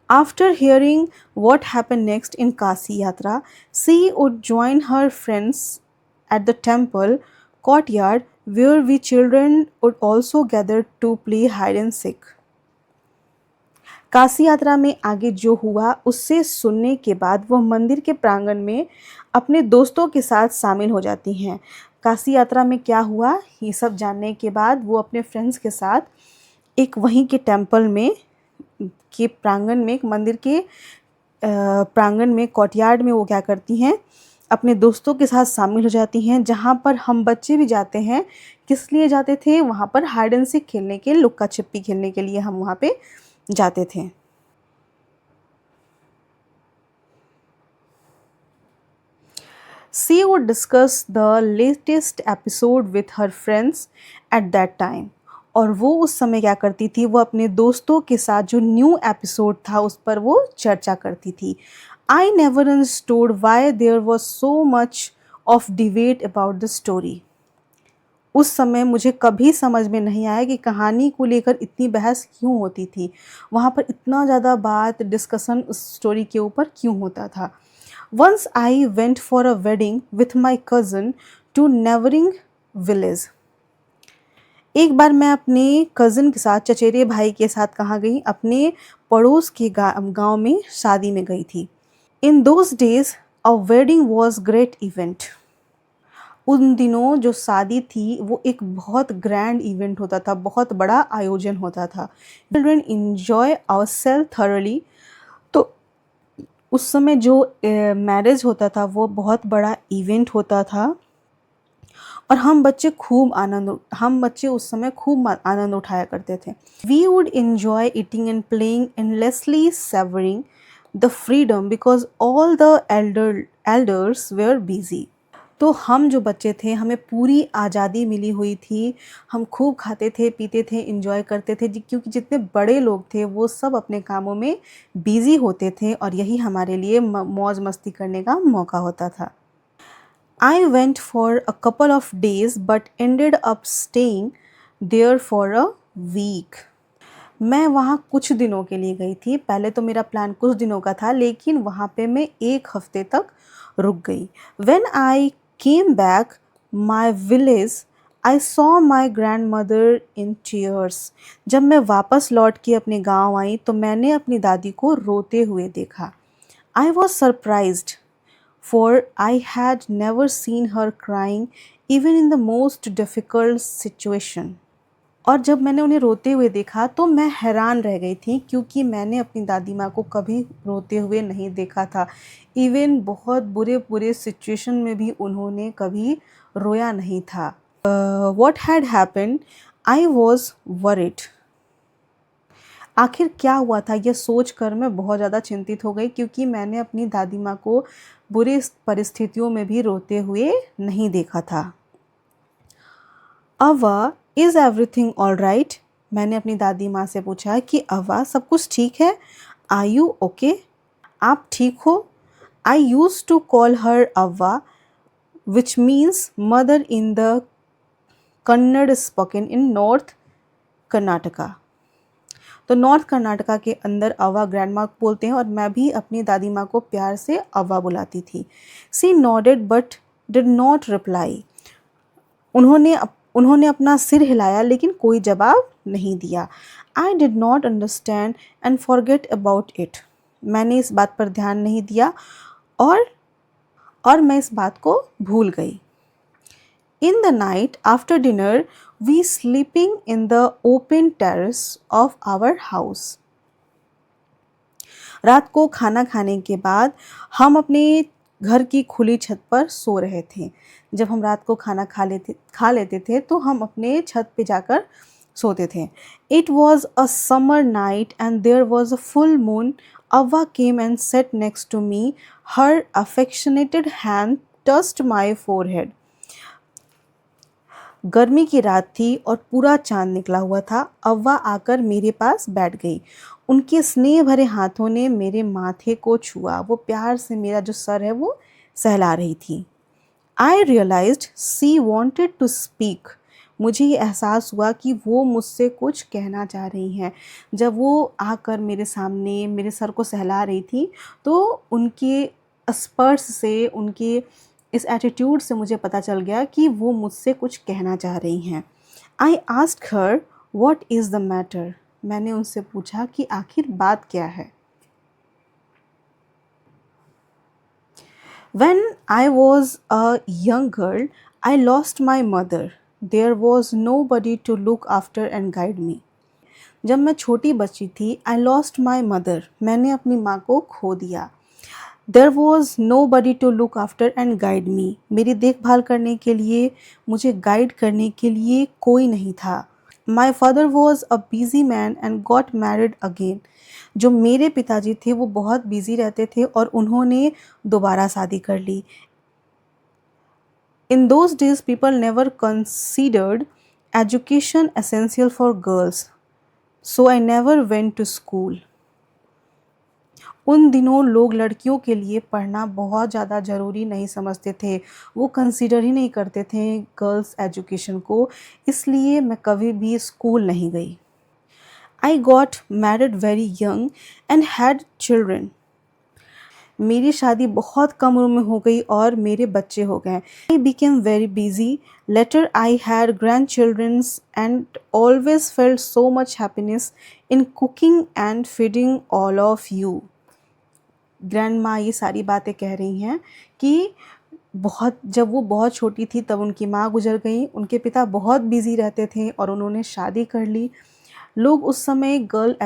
After hearing what happened next in Kasi Yatra, she would join her friends at the temple courtyard where we children would also gather to play hide and seek. Kashi यात्रा में आगे जो हुआ उससे सुनने के बाद वह मंदिर के प्रांगण में अपने दोस्तों के साथ शामिल हो जाती हैं। काशी यात्रा में क्या हुआ ये सब जानने के बाद वो अपने फ्रेंड्स के साथ एक वहीं के टेम्पल में के प्रांगण में, एक मंदिर के प्रांगण में, कोर्टयार्ड में वो क्या करती हैं, अपने दोस्तों के साथ शामिल हो जाती हैं, जहाँ पर हम बच्चे भी जाते हैं। किस लिए जाते थे? वहाँ पर हाइड एंड सीक खेलने के, लुक्का छिपी खेलने के लिए हम वहाँ पे जाते थे। She would discuss the latest episode with her friends at that time. और वो उस समय क्या करती थी, वो अपने दोस्तों के साथ जो न्यू एपिसोड था उस पर वो चर्चा करती थी। I never understood why there was so much of debate about the story. उस समय मुझे कभी समझ में नहीं आया कि कहानी को लेकर इतनी बहस क्यों होती थी, वहाँ पर इतना ज़्यादा बात, डिस्कशन उस स्टोरी के ऊपर क्यों होता था। Once I went for a wedding with my cousin to neighboring village. एक बार मैं अपने कज़न के साथ, चचेरे भाई के साथ कहाँ गई, अपने पड़ोस के गांव में शादी में गई थी। In those days, a wedding was great event. उन दिनों जो शादी थी वो एक बहुत ग्रैंड इवेंट होता था, बहुत बड़ा आयोजन होता था। Children enjoy ourselves thoroughly. तो उस समय जो मैरिज होता था वो बहुत बड़ा इवेंट होता था, और हम बच्चे उस समय खूब आनंद उठाया करते थे। We would enjoy eating and playing, endlessly savoring the freedom because all the elders were busy. तो हम जो बच्चे थे, हमें पूरी आज़ादी मिली हुई थी, हम खूब खाते थे, पीते थे, एंजॉय करते थे, क्योंकि जितने बड़े लोग थे वो सब अपने कामों में बिज़ी होते थे, और यही हमारे लिए मौज मस्ती करने का मौका होता था। I went for a couple of days but ended up staying there for a week. मैं वहाँ कुछ दिनों के लिए गई थी। पहले तो मेरा प्लान कुछ दिनों का था, लेकिन वहाँ पे मैं एक हफ्ते तक रुक गई। When I came back my village, I saw my grandmother in tears. जब मैं वापस लौट के अपने गांव आई तो मैंने अपनी दादी को रोते हुए देखा। I was surprised, for I had never seen her crying even in the most difficult situation. और जब मैंने उन्हें रोते हुए देखा तो मैं हैरान रह गई थी, क्योंकि मैंने अपनी दादी माँ को कभी रोते हुए नहीं देखा था। इवन बहुत बुरे सिचुएशन में भी उन्होंने कभी रोया नहीं था। What had happened? I was worried. आखिर क्या हुआ था, यह सोचकर मैं बहुत ज़्यादा चिंतित हो गई, क्योंकि मैंने अपनी दादी माँ को बुरी परिस्थितियों में भी रोते हुए नहीं देखा था। अवा, इज़ एवरीथिंग ऑल राइट? मैंने अपनी दादी माँ से पूछा कि अवा, सब कुछ ठीक है? Are you okay? आप ठीक हो? I use to call her avva, which means mother in the Kannada spoken in North Karnataka. तो नॉर्थ कर्नाटका के अंदर अव्वा ग्रैंड माँ बोलते हैं, और मैं भी अपनी दादी माँ को प्यार से अव्वा बुलाती थी। She nodded but did not reply. उन्होंने अपना सिर हिलाया लेकिन कोई जवाब नहीं दिया। I did not understand and forget about it. मैंने इस बात पर ध्यान नहीं दिया और मैं इस बात को भूल गई। In the night after dinner, we sleeping in the open terrace of our house. रात को खाना खाने के बाद हम अपने घर की खुली छत पर सो रहे थे। जब हम रात को खाना खा लेते थे तो हम अपने छत पे जाकर सोते थे। It was a summer night and there was a full moon. Avva came and sat next to me. Her affectionate hand touched my forehead. गर्मी की रात थी और पूरा चांद निकला हुआ था। अव्वा आकर मेरे पास बैठ गई। उनके स्नेह भरे हाथों ने मेरे माथे को छुआ। वो प्यार से मेरा जो सर है वो सहला रही थी। I realised she wanted to speak. मुझे ये एहसास हुआ कि वो मुझसे कुछ कहना चाह रही हैं। जब वो आकर मेरे सामने मेरे सर को सहला रही थी तो उनके स्पर्श से, उनके इस एटीट्यूड से मुझे पता चल गया कि वो मुझसे कुछ कहना चाह रही हैं। I asked her what is the matter. मैंने उनसे पूछा कि आखिर बात क्या है। When I was a young girl, I lost my mother. There was nobody to look after and guide me. जब मैं छोटी बच्ची थी, I lost my mother. मैंने अपनी माँ को खो दिया। There was nobody to look after and guide me. मेरी देखभाल करने के लिए, मुझे गाइड करने के लिए कोई नहीं था। My father was a busy man and got married again. जो मेरे पिताजी थे वो बहुत बिजी रहते थे और उन्होंने दोबारा शादी कर ली। In those days people never considered education essential for girls. So I never went to school. उन दिनों लोग लड़कियों के लिए पढ़ना बहुत ज़्यादा ज़रूरी नहीं समझते थे। वो कंसीडर ही नहीं करते थे गर्ल्स एजुकेशन को, इसलिए मैं कभी भी स्कूल नहीं गई। I got married very young and had children. मेरी शादी बहुत कम उम्र में हो गई और मेरे बच्चे हो गए। I became very busy. Later I had grandchildrens and always felt so much happiness in cooking and feeding all of you. Grand माँ ये सारी बातें कह रही हैं कि जब वो बहुत छोटी थी तब उनकी माँ गुजर गई। उनके पिता बहुत बिजी रहते थे और उन्होंने शादी कर ली। लोग उस समय गर्ल्स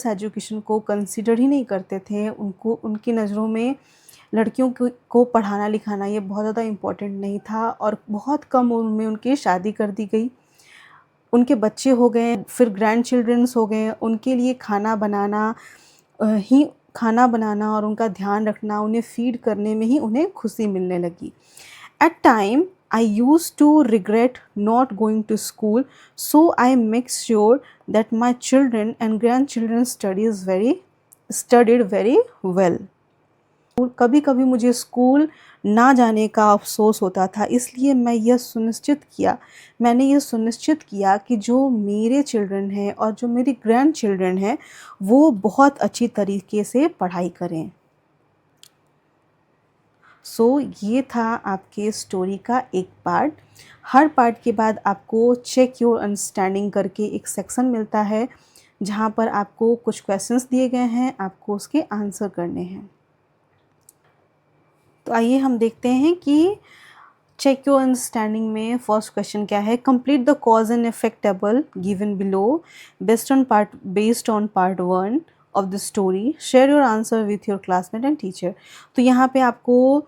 एजुकेशन को कंसिडर ही नहीं करते थे। उनकी नज़रों में लड़कियों को पढ़ाना लिखाना ये बहुत ज़्यादा इम्पोर्टेंट नहीं था और बहुत कम उम्र में उनकी शादी कर दी गई। उनके बच्चे हो गए, फिर ग्रैंड चिल्ड्रंस हो गए। उनके लिए खाना बनाना और उनका ध्यान रखना, उन्हें फीड करने में ही उन्हें खुशी मिलने लगी। At time I used to regret not going to school, so I make sure that my children and grandchildren studied very well. कभी कभी मुझे स्कूल ना जाने का अफसोस होता था, इसलिए मैंने ये सुनिश्चित किया कि जो मेरे चिल्ड्रन हैं और जो मेरी ग्रैंड चिल्ड्रन हैं वो बहुत अच्छी तरीके से पढ़ाई करें। ये था आपके स्टोरी का एक पार्ट। हर पार्ट के बाद आपको चेक योर अंडरस्टैंडिंग करके एक सेक्शन मिलता है जहाँ पर आपको कुछ क्वेश्चंस दिए गए हैं, आपको उसके आंसर करने हैं। तो आइए हम देखते हैं कि चेक योर अंडरस्टैंडिंग में फर्स्ट क्वेश्चन क्या है। Complete the cause and effect table given below based on part 1 of the story. Share your answer with your classmate and teacher. तो यहाँ पे आपको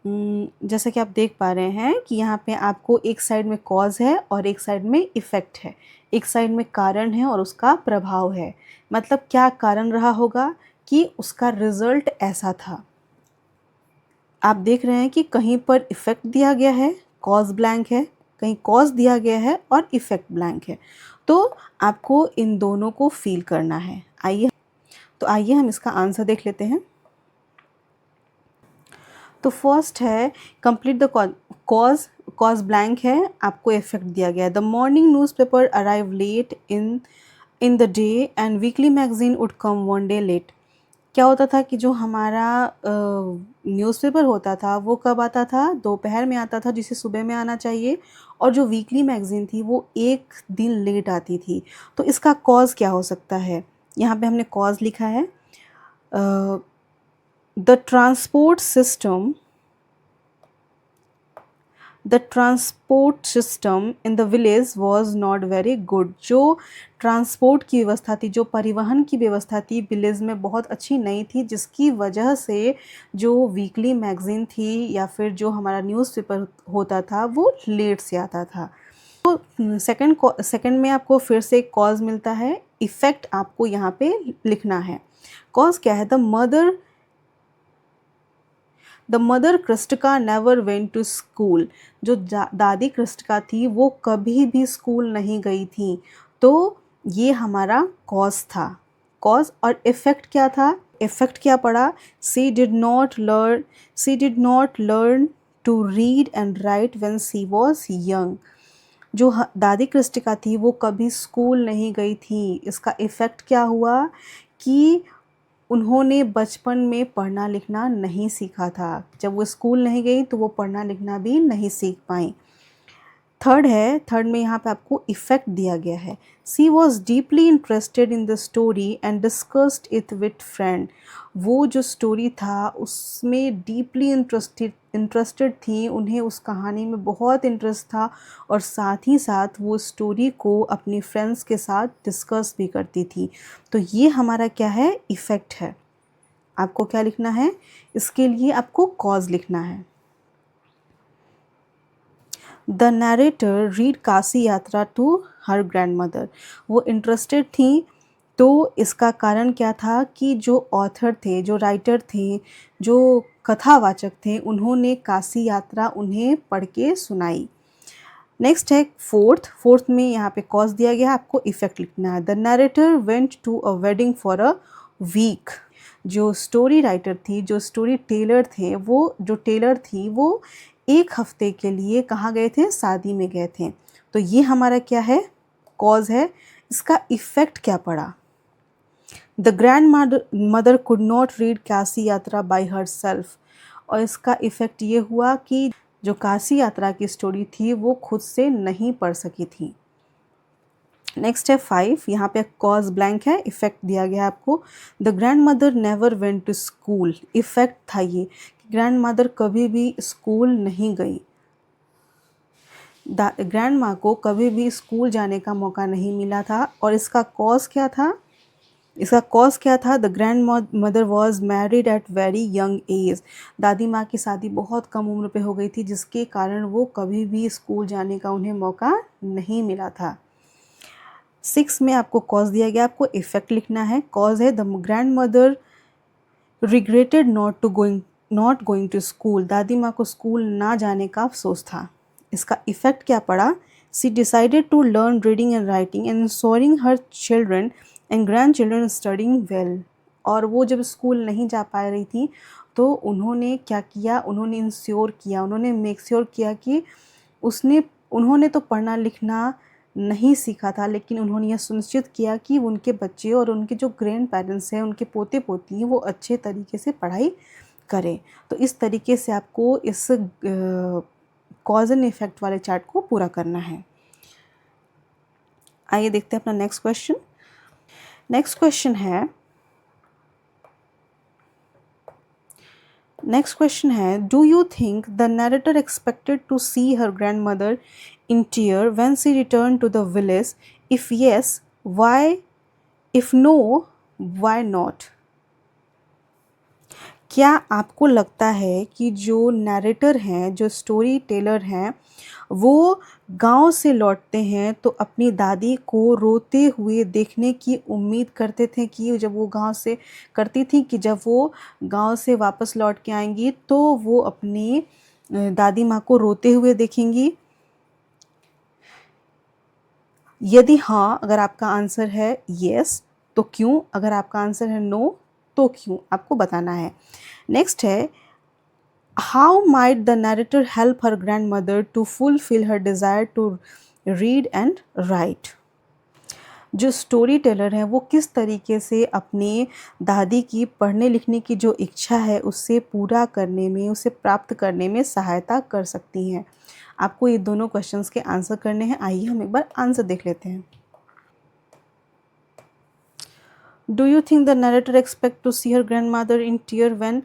जैसा कि आप देख पा रहे हैं कि यहाँ पे आपको एक साइड में कॉज है और एक साइड में इफ़ेक्ट है। एक साइड में कारण है और उसका प्रभाव है। मतलब क्या कारण रहा होगा कि उसका रिज़ल्ट ऐसा था। आप देख रहे हैं कि कहीं पर इफ़ेक्ट दिया गया है, कॉज ब्लैंक है, कहीं कॉज दिया गया है और इफ़ेक्ट ब्लैंक है। तो आपको इन दोनों को फील करना है। आइए हम इसका आंसर देख लेते हैं। तो फर्स्ट है कंप्लीट द कॉज ब्लैंक है, आपको इफेक्ट दिया गया है। The morning newspaper arrive late in the day and weekly magazine would come 1 day late. क्या होता था कि जो हमारा न्यूज़पेपर होता था वो कब आता था, दोपहर में आता था जिसे सुबह में आना चाहिए, और जो वीकली मैगज़ीन थी वो एक दिन लेट आती थी। तो इसका कॉज़ क्या हो सकता है? यहाँ पे हमने कॉज़ लिखा है, the transport system the transport system in the village was not very good. जो ट्रांसपोर्ट की व्यवस्था थी, जो परिवहन की व्यवस्था थी विलेज में बहुत अच्छी नहीं थी, जिसकी वजह से जो वीकली मैगज़ीन थी या फिर जो हमारा न्यूज़पेपर होता था वो लेट से आता था। तो सेकंड में आपको फिर से एक कॉज मिलता है, इफ़ेक्ट आपको यहाँ पे लिखना है। कॉज क्या है? The mother Krishtika never went to school. जो दादी कृष्टिका थी वो कभी भी स्कूल नहीं गई थी। तो ये हमारा कॉज था। कॉज और इफ़ेक्ट क्या था? इफ़ेक्ट क्या पड़ा? She did not learn to read and write when she was young. जो दादी कृष्टिका थी वो कभी स्कूल नहीं गई थी। इसका इफ़ेक्ट क्या हुआ कि उन्होंने बचपन में पढ़ना लिखना नहीं सीखा था। जब वो स्कूल नहीं गई तो वो पढ़ना लिखना भी नहीं सीख पाई। थर्ड में यहाँ पे आपको इफ़ेक्ट दिया गया है। She was deeply interested in the story and discussed it with friend. वो जो स्टोरी था उसमें डीपली इंटरेस्टेड थी, उन्हें उस कहानी में बहुत इंटरेस्ट था, और साथ ही साथ वो स्टोरी को अपनी फ्रेंड्स के साथ डिस्कस भी करती थी। तो ये हमारा क्या है? इफ़ेक्ट है। आपको क्या लिखना है? इसके लिए आपको कॉज लिखना है। The narrator read Kashi Yatra to her grandmother. वो इंटरेस्टेड थी, तो इसका कारण क्या था कि जो ऑथर थे, जो राइटर थे, जो कथावाचक थे, उन्होंने काशी यात्रा उन्हें पढ़ के सुनाई। नेक्स्ट है फोर्थ में यहाँ पे कॉज दिया गया है, आपको इफ़ेक्ट लिखना है। The narrator went to a wedding for a week. जो स्टोरी राइटर थी, जो स्टोरी टेलर थे, जो टेलर थी वो एक हफ्ते के लिए कहाँ गए थे? शादी में गए थे। तो ये हमारा क्या है? कॉज है। इसका इफ़ेक्ट क्या पड़ा? The grand mother could not read Kashi Yatra bye herself. और इसका इफ़ेक्ट ये हुआ कि जो काशी यात्रा की स्टोरी थी वो खुद से नहीं पढ़ सकी थी। नेक्स्ट है 5, यहाँ पे कॉज ब्लैंक है, इफ़ेक्ट दिया गया आपको। The grandmother never went to school. Effect था ये कि ग्रैंड मदर कभी भी स्कूल नहीं गई। ग्रैंड माँ को कभी भी स्कूल जाने का मौका नहीं मिला था। और इसका कॉज क्या था? The grand mother was married at very young age. दादी माँ की शादी बहुत कम उम्र पे हो गई थी, जिसके कारण वो कभी भी स्कूल जाने का उन्हें मौका नहीं मिला था। 6 में आपको कॉज दिया गया, आपको इफ़ेक्ट लिखना है। कॉज है the grandmother regretted not going to school. दादी माँ को स्कूल ना जाने का अफसोस था। इसका इफ़ेक्ट क्या पड़ा? She decided to learn reading and writing and ensuring her children and grandchildren studying well. और वो जब स्कूल नहीं जा पा रही थी तो उन्होंने क्या किया? उन्होंने मेक श्योर किया कि उन्होंने तो पढ़ना लिखना नहीं सीखा था, लेकिन उन्होंने यह सुनिश्चित किया कि उनके बच्चे और उनके जो ग्रैंड पेरेंट्स हैं, उनके पोते पोती हैं, वो अच्छे तरीके से पढ़ाई करें। तो इस तरीके से आपको इस कॉज एंड इफ़ेक्ट वाले चार्ट को पूरा करना है। आइए देखते हैं अपना नेक्स्ट क्वेश्चन। नेक्स्ट क्वेश्चन है do you think the narrator expected to see her grandmother in tear when she returned to the village? If yes, why? If no, why not? क्या आपको लगता है कि जो नरेटर हैं, जो storyteller हैं, वो गांव से लौटते हैं तो अपनी दादी को रोते हुए देखने की उम्मीद करते थे कि जब वो जब वो गांव से वापस लौट के आएंगी तो वो अपनी दादी माँ को रोते हुए देखेंगी? यदि हाँ, अगर आपका आंसर है यस तो क्यों? अगर आपका आंसर है नो तो क्यों? आपको बताना है। नेक्स्ट है how might the narrator help her grandmother to fulfil her desire to read and write? जो स्टोरी टेलर हैं वो किस तरीके से अपने दादी की पढ़ने लिखने की जो इच्छा है उससे पूरा करने में, उसे प्राप्त करने में सहायता कर सकती हैं। आपको ये दोनों क्वेश्चंस के आंसर करने हैं। आइए हम एक बार आंसर देख लेते हैं। Do you think the narrator expect to see her grandmother in tear when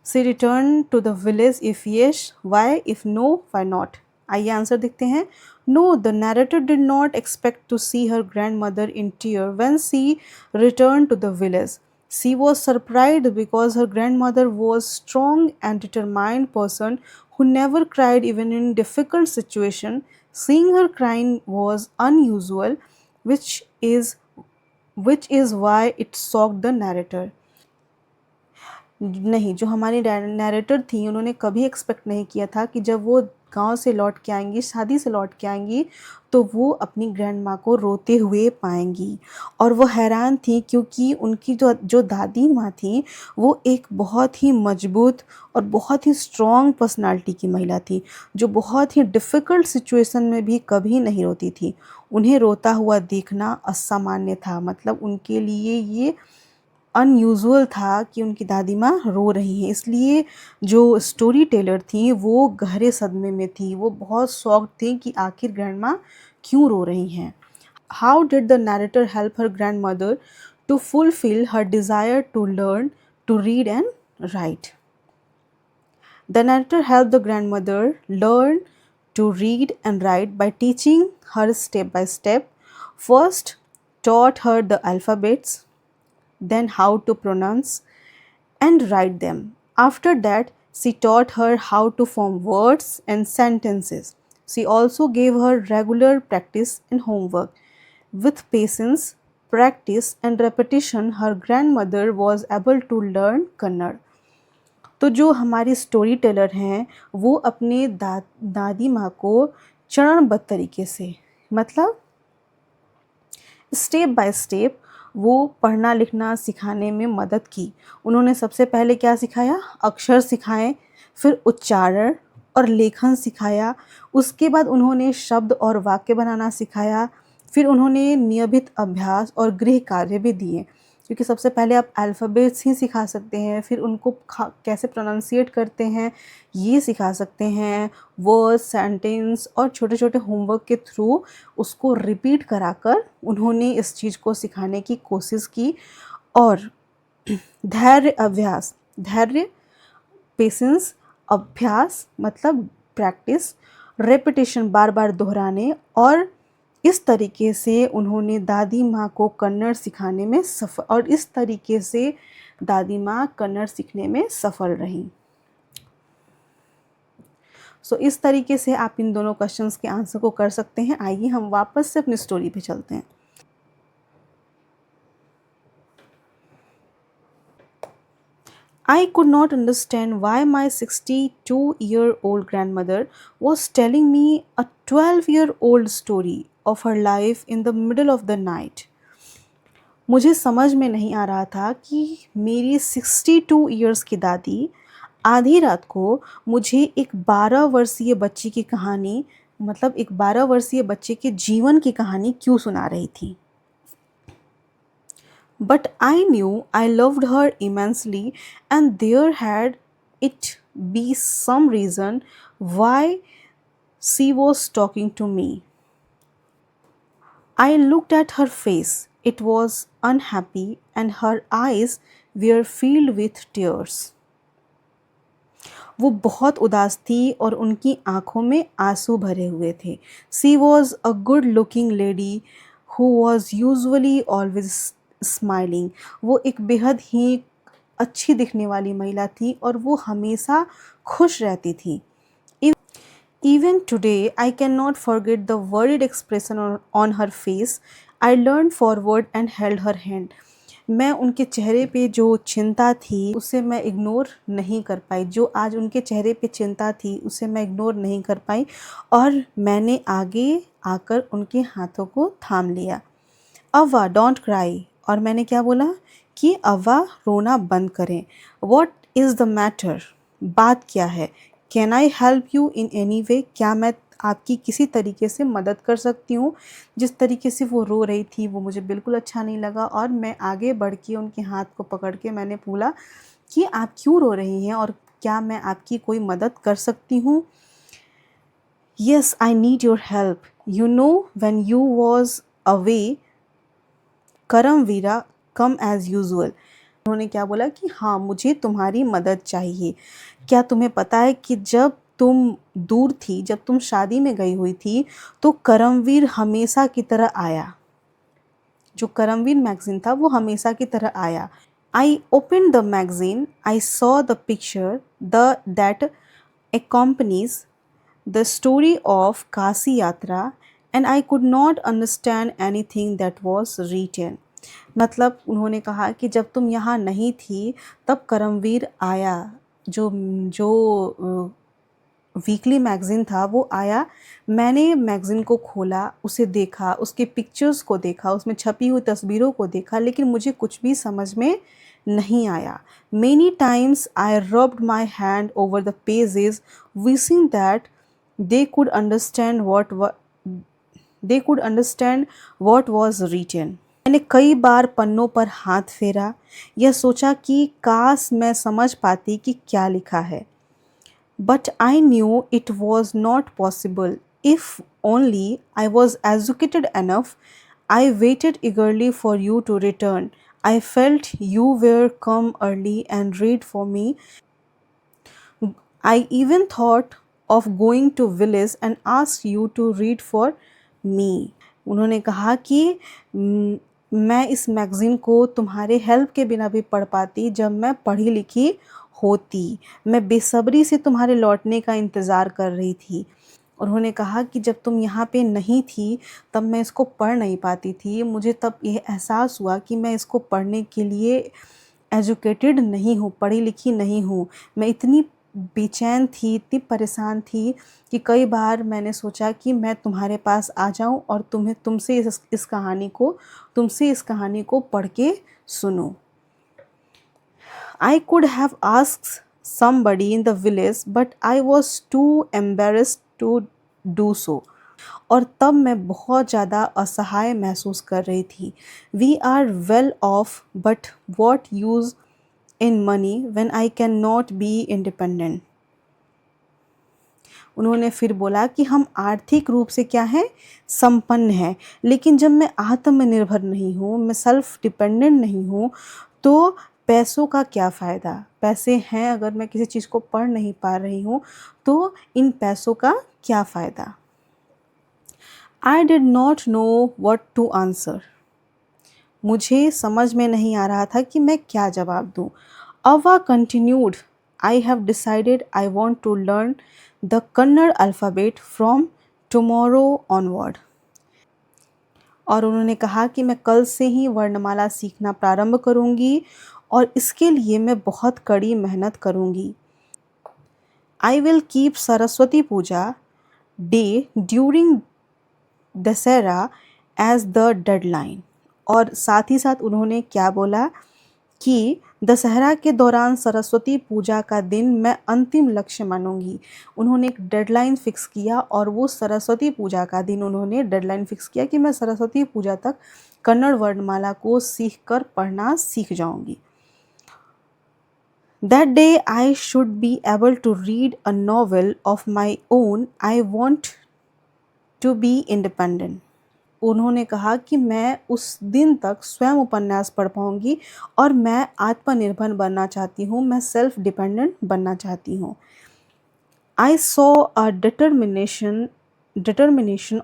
she returned to the village? If yes, why? If no, why not? आइए आंसर देखते हैं। No, the narrator did not expect to see her grandmother in tear when she returned to the village. She was surprised because her grandmother was strong and determined person who never cried even in difficult situation. Seeing her crying was unusual, which is why it shocked the narrator. नहीं, जो हमारी narrator थी उन्होंने कभी expect नहीं किया था कि जब वो गांव से लौट के आएंगी, शादी से लौट के आएंगी, तो वो अपनी ग्रैंड माँ को रोते हुए पाएंगी। और वो हैरान थी क्योंकि उनकी जो जो दादी माँ थी वो एक बहुत ही मजबूत और बहुत ही स्ट्रॉन्ग पर्सनालिटी की महिला थी, जो बहुत ही डिफ़िकल्ट सिचुएशन में भी कभी नहीं रोती थी। उन्हें रोता हुआ देखना असामान्य था, मतलब उनके लिए ये अनयूजुअल था कि उनकी दादी माँ रो रही हैं। इसलिए जो स्टोरी टेलर थी वो गहरे सदमे में थी, वो बहुत शॉक्ड थी कि आखिर ग्रैंड माँ क्यों रो रही हैं। How did the narrator help her grandmother to fulfil her desire to learn to read and write? The narrator helped the grandmother learn to read and write by teaching her step by step. First, taught her the alphabets, then how to pronounce and write them. After that, she taught her how to form words and sentences. She also gave her regular practice and homework. With patience, practice, and repetition, her grandmother was able to learn Kannada. तो जो हमारी story teller हैं वो अपने दादी माँ को चरणबद्ध तरीके से, मतलब स्टेप बाय स्टेप वो पढ़ना लिखना सिखाने में मदद की। उन्होंने सबसे पहले क्या सिखाया? अक्षर सिखाए, फिर उच्चारण और लेखन सिखाया। उसके बाद उन्होंने शब्द और वाक्य बनाना सिखाया। फिर उन्होंने नियमित अभ्यास और गृह कार्य भी दिए, क्योंकि सबसे पहले आप अल्फ़ाबेट्स ही सिखा सकते हैं, फिर उनको कैसे प्रोनाउंसिएट करते हैं ये सिखा सकते हैं। वर्ड, सेंटेंस और छोटे छोटे होमवर्क के थ्रू उसको रिपीट कराकर उन्होंने इस चीज़ को सिखाने की कोशिश की। और धैर्य, पेशेंस, अभ्यास मतलब प्रैक्टिस, रेपिटेशन बार बार दोहराने, और इस तरीके से उन्होंने दादी माँ को कन्नड़ सिखाने में सीखने में सफल रहीं। इस तरीके से आप इन दोनों क्वेश्चंस के आंसर को कर सकते हैं। आइए हम वापस से अपनी स्टोरी पे चलते हैं। I could not understand why my 62-year-old grandmother was telling me a 12-year-old story of her life in the middle of the night. मुझे समझ में नहीं आ रहा था कि मेरी 62 ईयर्स की दादी आधी रात को मुझे एक 12 वर्षीय बच्ची की कहानी, मतलब एक 12 वर्षीय बच्चे के जीवन की कहानी क्यों सुना रही थी। But I knew I loved her immensely, and there had it be some reason why she was talking to me. I looked at her face. It was unhappy, and her eyes were filled with tears. वो बहुत उदास थी और उनकी आँखों में आंसू भरे हुए थे। She was a good looking lady who was usually always smiling. वो एक बेहद ही अच्छी दिखने वाली महिला थी और वो हमेशा खुश रहती थी। Even today, I cannot forget the worried expression on her face. I leaned forward and held her hand. मैं उनके चेहरे पे जो चिंता थी उसे मैं इग्नोर नहीं कर पाई, जो आज उनके चेहरे पे चिंता थी उसे मैं इग्नोर नहीं कर पाई, और मैंने आगे आकर उनके हाथों को थाम लिया। अव्वा, डोंट क्राई। और मैंने क्या बोला कि अव्वा, रोना बंद करें। What is the matter? बात क्या है? Can I help you in any way? क्या मैं आपकी किसी तरीके से मदद कर सकती हूँ। जिस तरीके से वो रो रही थी वो मुझे बिल्कुल अच्छा नहीं लगा और मैं आगे बढ़ के उनके हाथ को पकड़ के मैंने बोला कि आप क्यों रो रही हैं और क्या मैं आपकी कोई मदद कर सकती हूँ? Yes, I need your help. You know, when you was away, Karmaveera come as usual. उन्होंने क्या बोला कि हाँ, मुझे तुम्हारी मदद चाहिए। क्या तुम्हें पता है कि जब तुम दूर थी, जब तुम शादी में गई हुई थी, तो करमवीर हमेशा की तरह आया। जो करमवीर मैगज़ीन था वो हमेशा की तरह आया। I opened the magazine, I saw the picture that accompanies the story of Kasi Yatra and I could not understand anything that was written. मतलब उन्होंने कहा कि जब तुम यहाँ नहीं थी तब करमवीर आया, जो जो वीकली मैगज़ीन था वो आया। मैंने मैगज़ीन को खोला, उसे देखा, उसके पिक्चर्स को देखा, उसमें छपी हुई तस्वीरों को देखा, लेकिन मुझे कुछ भी समझ में नहीं आया। Many times I rubbed my hand over the pages wishing that they could understand what was written. मैंने कई बार पन्नों पर हाथ फेरा, यह सोचा कि काश मैं समझ पाती कि क्या लिखा है। But I knew it was not possible. If only I was educated enough, I waited eagerly for you to return. I felt you were come early and read for me. I even thought of going to village and ask you to read for me. उन्होंने कहा कि मैं इस magazine को तुम्हारे help के बिना भी पढ़ पाती जब मैं पढ़ी लिखी होती। मैं बेसब्री से तुम्हारे लौटने का इंतज़ार कर रही थी। उन्होंने कहा कि जब तुम यहाँ पे नहीं थी तब मैं इसको पढ़ नहीं पाती थी। मुझे तब ये एहसास हुआ कि मैं इसको पढ़ने के लिए एजुकेटेड नहीं हूँ, पढ़ी लिखी नहीं हूँ। मैं इतनी बेचैन थी, इतनी परेशान थी कि कई बार मैंने सोचा कि मैं तुम्हारे पास आ जाऊँ और तुमसे इस कहानी को पढ़ के सुनूँ। I could have asked somebody in the village but I was too embarrassed to do so. और तब मैं बहुत ज़्यादा असहाय महसूस कर रही थी। We are well off but what use in money when I cannot be independent. उन्होंने फिर बोला कि हम आर्थिक रूप से क्या हैं, संपन्न हैं, लेकिन जब मैं आत्मनिर्भर नहीं हूँ, मैं सेल्फ डिपेंडेंट नहीं हूँ, तो पैसों का क्या फ़ायदा। पैसे हैं, अगर मैं किसी चीज़ को पढ़ नहीं पा रही हूँ तो इन पैसों का क्या फ़ायदा। I did not know what to answer. मुझे समझ में नहीं आ रहा था कि मैं क्या जवाब दूँ। Ava continued, I have decided I want to learn the Kannada alphabet from tomorrow onward. और उन्होंने कहा कि मैं कल से ही वर्णमाला सीखना प्रारंभ करूँगी और इसके लिए मैं बहुत कड़ी मेहनत करूँगी। I will keep Saraswati Puja day during Dussehra as the deadline. और साथ ही साथ उन्होंने क्या बोला कि दशहरा के दौरान सरस्वती पूजा का दिन मैं अंतिम लक्ष्य मानूंगी। उन्होंने एक डेडलाइन फ़िक्स किया और वो सरस्वती पूजा का दिन उन्होंने डेडलाइन फ़िक्स किया कि मैं सरस्वती पूजा तक कन्नड़ वर्णमाला को सीख कर पढ़ना सीख जाऊंगी। That day I should be able to read a novel of my own. I want to be independent. उन्होंने कहा कि मैं उस दिन तक स्वयं उपन्यास पढ़ पाऊँगी और मैं आत्मनिर्भर बनना चाहती हूँ, मैं सेल्फ डिपेंडेंट बनना चाहती हूँ। I saw a determination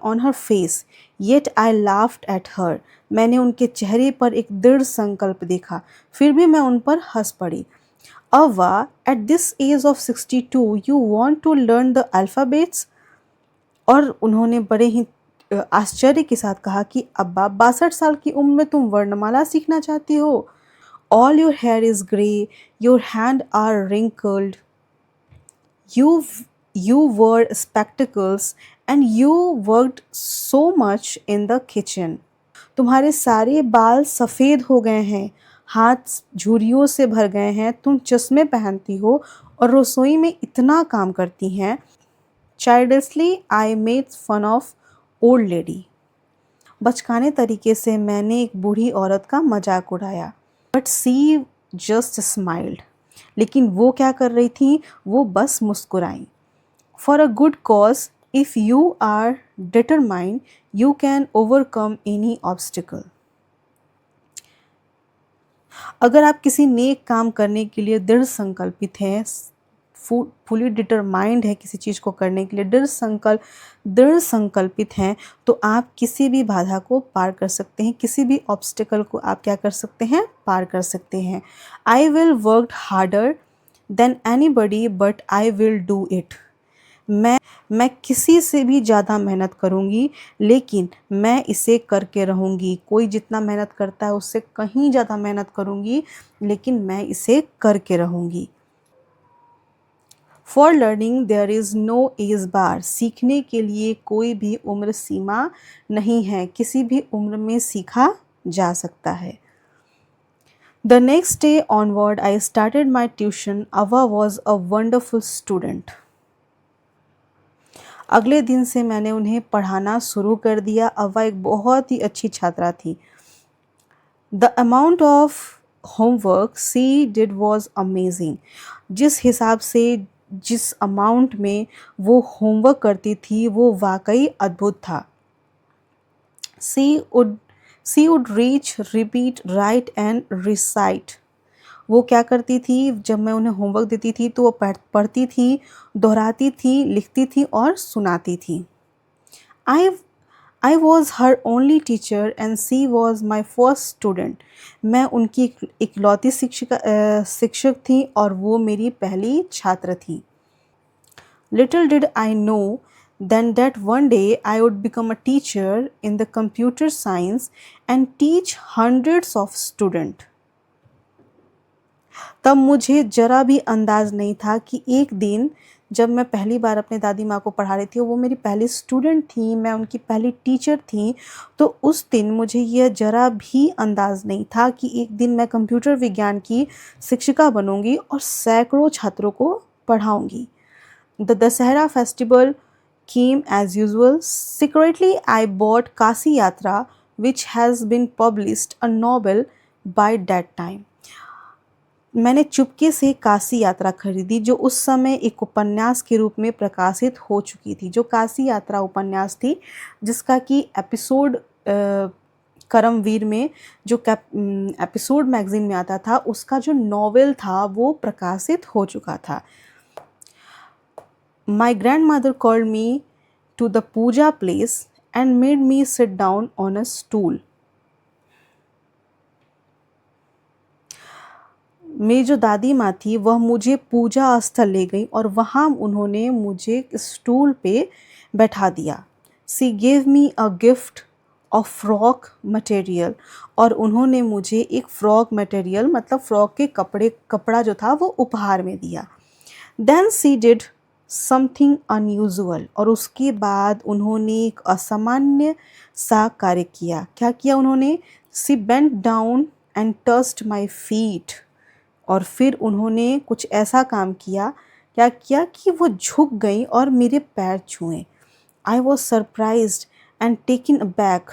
on her face, yet I laughed at her. मैंने उनके चेहरे पर एक दृढ़ संकल्प देखा, फिर भी मैं उन पर हंस पड़ी। Ava, at this age of 62, you want to learn the alphabets? और उन्होंने बड़े ही आश्चर्य के साथ कहा कि अब्बा 62 साल की उम्र में तुम वर्णमाला सीखना चाहती हो। All your hair is grey, your hands are wrinkled, you wore spectacles and you worked so much in the kitchen. तुम्हारे सारे बाल सफ़ेद हो गए हैं, हाथ झुर्रियों से भर गए हैं, तुम चश्मे पहनती हो और रसोई में इतना काम करती हैं। Childishly I made fun of old lady. बचकाने तरीके से मैंने एक बूढ़ी औरत का मजाक उड़ाया। But she just smiled. लेकिन वो क्या कर रही थी, वो बस मुस्कुराई। For a good cause if you are determined you can overcome any obstacle. अगर आप किसी नेक काम करने के लिए दृढ़ संकल्पित हैं, फुली डिटरमाइंड है किसी चीज़ को करने के लिए, दृढ़ संकल्पित हैं, तो आप किसी भी बाधा को पार कर सकते हैं, किसी भी ऑब्स्टिकल को आप क्या कर सकते हैं, पार कर सकते हैं। I will work harder than anybody but I will do it. मैं किसी से भी ज़्यादा मेहनत करूँगी, लेकिन मैं इसे करके रहूँगी। कोई जितना मेहनत करता है उससे कहीं ज़्यादा मेहनत करूँगी, लेकिन मैं इसे करके रहूँगी। For learning there is no age bar. सीखने के लिए कोई भी उम्र सीमा नहीं है, किसी भी उम्र में सीखा जा सकता है। The next day onward I started my tuition. अवा वॉज अ वंडरफुल स्टूडेंट। अगले दिन से मैंने उन्हें पढ़ाना शुरू कर दिया। अवा एक बहुत ही अच्छी छात्रा थी। The amount of homework she did was amazing. जिस हिसाब से, जिस अमाउंट में वो होमवर्क करती थी वो वाकई अद्भुत था। She would read, repeat, write and recite. वो क्या करती थी, जब मैं उन्हें होमवर्क देती थी तो वो पढ़ती थी, दोहराती थी, लिखती थी और सुनाती थी। I was her only teacher and she was my first student. मैं उनकी इकलौती शिक्षक थी और वो मेरी पहली छात्र थी। Little did I know then that one day I would become a teacher in the computer science and teach hundreds of students. तब मुझे जरा भी अंदाज नहीं था कि एक दिन जब मैं पहली बार अपने दादी माँ को पढ़ा रही थी, वो मेरी पहली स्टूडेंट थी, मैं उनकी पहली टीचर थी, तो उस दिन मुझे यह जरा भी अंदाज नहीं था कि एक दिन मैं कंप्यूटर विज्ञान की शिक्षिका बनूंगी और सैकड़ों छात्रों को पढ़ाऊंगी। The Dasahara festival came as usual. Secretly, I bought Kasi Yatra, which has been published a novel by that time. मैंने चुपके से काशी यात्रा खरीदी, जो उस समय एक उपन्यास के रूप में प्रकाशित हो चुकी थी। जो काशी यात्रा उपन्यास थी, जिसका कि एपिसोड करमवीर में जो एपिसोड मैगजीन में आता था, उसका जो नॉवेल था वो प्रकाशित हो चुका था। My grandmother called me to the puja place and made me sit down on a stool. मेरी जो दादी माँ थी वह मुझे पूजा स्थल ले गई और वहाँ उन्होंने मुझे स्टूल पे बैठा दिया। She gave me a gift of frock material, और उन्होंने मुझे एक फ्रॉक मटेरियल मतलब फ्रॉक के कपड़ा जो था वो उपहार में दिया। Then she did something unusual, और उसके बाद उन्होंने एक असामान्य सा कार्य किया। क्या किया उन्होंने? She bent down and touched my feet, और फिर उन्होंने कुछ ऐसा काम किया, क्या किया कि वो झुक गई और मेरे पैर छुए। I was surprised and taken aback.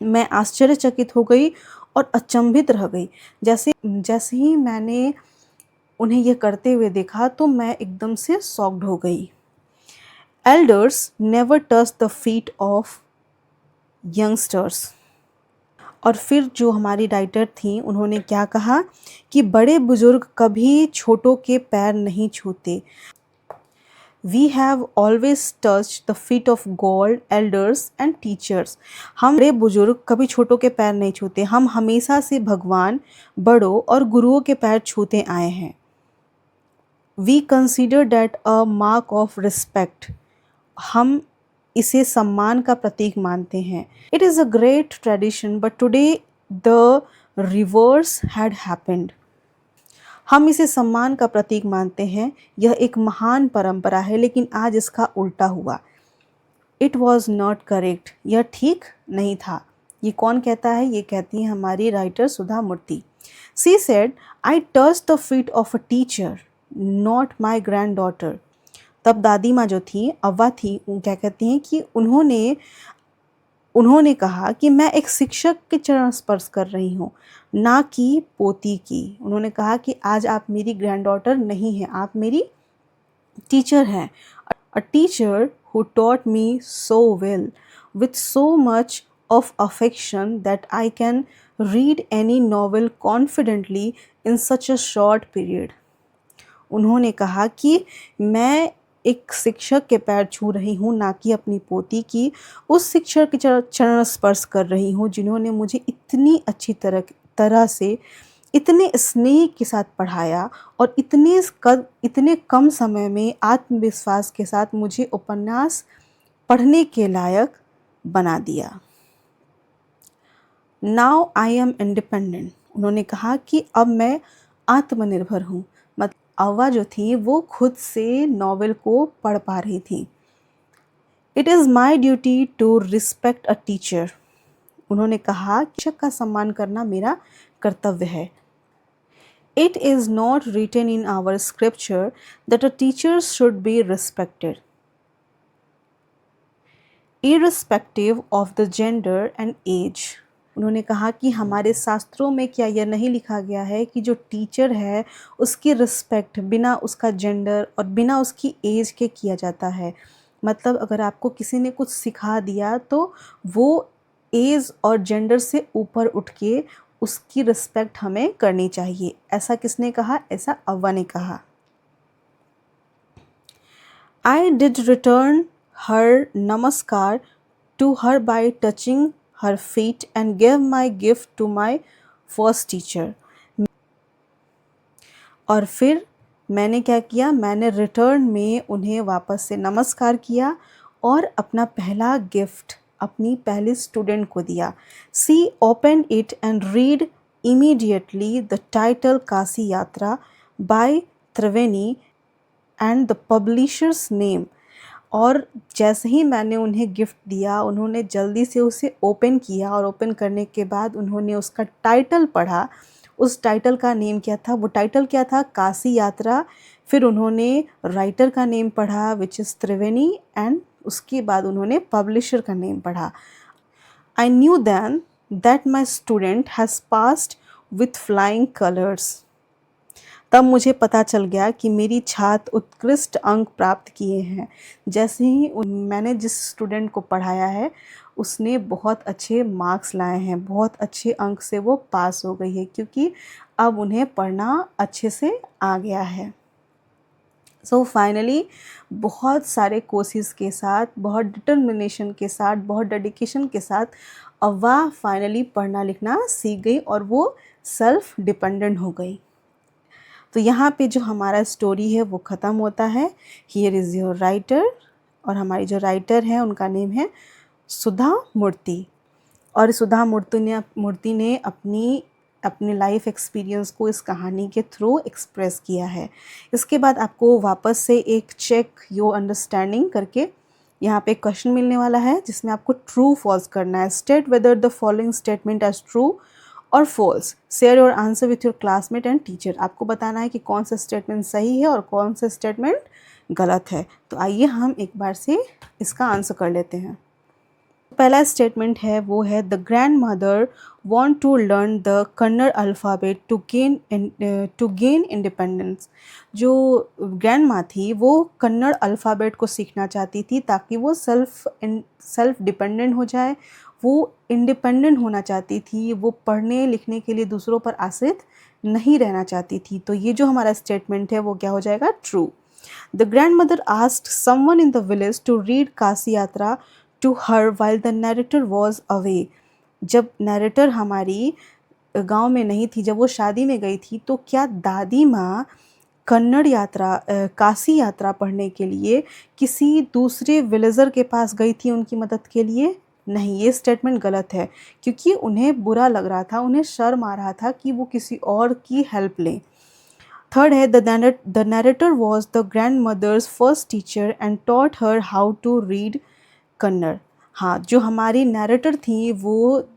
मैं आश्चर्यचकित हो गई और अचंभित रह गई। जैसे ही मैंने उन्हें यह करते हुए देखा तो मैं एकदम से शॉक्ड हो गई। Elders never touch the feet of youngsters. और फिर जो हमारी राइटर थी उन्होंने क्या कहा कि बड़े बुजुर्ग कभी छोटों के पैर नहीं छूते। We have always touch the feet of God, elders and teachers. हम बड़े बुजुर्ग कभी छोटों के पैर नहीं छूते, हम हमेशा से भगवान, बड़ों और गुरुओं के पैर छूते आए हैं। We consider that a mark of respect. हम इसे सम्मान का प्रतीक मानते हैं। It is a great tradition but today the reverse had happened. हम इसे सम्मान का प्रतीक मानते हैं, यह एक महान परंपरा है, लेकिन आज इसका उल्टा हुआ। इट वॉज नॉट करेक्ट, यह ठीक नहीं था। ये कौन कहता है? ये कहती है हमारी writer Sudha Murty. She said, I touch the feet of a teacher, not my granddaughter. तब दादी माँ जो थी, अव्वा थी, वो क्या कहती हैं कि उन्होंने कहा कि मैं एक शिक्षक के चरण स्पर्श कर रही हूँ, ना कि पोती की। उन्होंने कहा कि आज आप मेरी ग्रैंडडॉटर नहीं हैं, आप मेरी टीचर हैं। A teacher who taught me so well with so much of affection that I can read any novel confidently in such a short period. उन्होंने कहा कि मैं एक शिक्षक के पैर छू रही हूँ, ना कि अपनी पोती की। उस शिक्षक के चरण स्पर्श कर रही हूँ जिन्होंने मुझे इतनी अच्छी तरह से, इतने स्नेह के साथ पढ़ाया और इतने कम समय में आत्मविश्वास के साथ मुझे उपन्यास पढ़ने के लायक बना दिया। Now I am independent. उन्होंने कहा कि अब मैं आत्मनिर्भर हूँ। मतलब अव्वा जो थी वो खुद से नॉवेल को पढ़ पा रही थी। It is my duty to respect a teacher. उन्होंने कहा शिक्षक का सम्मान करना मेरा कर्तव्य है। It is not written in our scripture that a teacher should be respected, irrespective of the gender and age. उन्होंने कहा कि हमारे शास्त्रों में क्या यह नहीं लिखा गया है कि जो टीचर है उसकी रिस्पेक्ट बिना उसका जेंडर और बिना उसकी एज के किया जाता है। मतलब अगर आपको किसी ने कुछ सिखा दिया तो वो एज और जेंडर से ऊपर उठ के उसकी रिस्पेक्ट हमें करनी चाहिए। ऐसा किसने कहा? ऐसा अव्वा ने कहा। I did return her namaskar to her by touching her feet and gave my gift to my first teacher. और फिर मैंने क्या किया? मैंने रिटर्न में उन्हें वापस से नमस्कार किया और अपना पहला गिफ्ट अपनी पहली स्टूडेंट को दिया। She open it and read immediately the title Kashi Yatra by Triveni and the publisher's name. और जैसे ही मैंने उन्हें गिफ्ट दिया उन्होंने जल्दी से उसे ओपन किया और ओपन करने के बाद उन्होंने उसका टाइटल पढ़ा। उस टाइटल का नेम क्या था? वो टाइटल क्या था? काशी यात्रा। फिर उन्होंने राइटर का नेम पढ़ा विच इज़ त्रिवेणी एंड उसके बाद उन्होंने पब्लिशर का नेम पढ़ा। I knew then that my student has passed with flying colours. तब मुझे पता चल गया कि मेरी छात्र उत्कृष्ट अंक प्राप्त किए हैं। जैसे ही मैंने जिस स्टूडेंट को पढ़ाया है उसने बहुत अच्छे मार्क्स लाए हैं, बहुत अच्छे अंक से वो पास हो गई है क्योंकि अब उन्हें पढ़ना अच्छे से आ गया है। सो फाइनली बहुत सारे कोशिश के साथ, बहुत डिटर्मिनेशन के साथ, बहुत डेडिकेशन के साथ अव्वा फाइनली पढ़ना लिखना सीख गई और वो सेल्फ डिपेंडेंट हो गई। तो यहाँ पे जो हमारा स्टोरी है वो ख़त्म होता है। Here is your writer. और हमारी जो राइटर है उनका नेम है सुधा मूर्ति। और सुधा मूर्ति ने अपनी लाइफ एक्सपीरियंस को इस कहानी के थ्रू एक्सप्रेस किया है। इसके बाद आपको वापस से एक चेक योर अंडरस्टैंडिंग करके यहाँ पे क्वेश्चन मिलने वाला है जिसमें आपको ट्रू फॉल्स करना है। State whether the following statement as true और false. Share your answer with your classmate and teacher. आपको बताना है कि कौन सा स्टेटमेंट सही है और कौन सा स्टेटमेंट गलत है। तो आइए हम एक बार से इसका आंसर कर लेते हैं। पहला स्टेटमेंट है वो है the grandmother want to learn the Kannada alphabet to gain independence. जो ग्रैंड माँ थी वो कन्नड़ अल्फ़ाबेट को सीखना चाहती थी ताकि वो सेल्फ डिपेंडेंट हो जाए। वो इंडिपेंडेंट होना चाहती थी, वो पढ़ने लिखने के लिए दूसरों पर आश्रित नहीं रहना चाहती थी। तो ये जो हमारा स्टेटमेंट है वो क्या हो जाएगा? True. The grandmother asked someone in the village to read Kashi Yatra to her while the narrator was away. जब नैरेटर हमारी गांव में नहीं थी, जब वो शादी में गई थी, तो क्या दादी माँ कन्नड़ यात्रा काशी यात्रा पढ़ने के लिए किसी दूसरे विलेजर के पास गई थी उनकी मदद के लिए? नहीं, ये स्टेटमेंट गलत है क्योंकि उन्हें बुरा लग रहा था, उन्हें शर्म आ रहा था कि वो किसी और की हेल्प लें। थर्ड है the narrator was the grandmother's first teacher and taught her how to read Kannada. हाँ, जो हमारी नैरेटर थी वो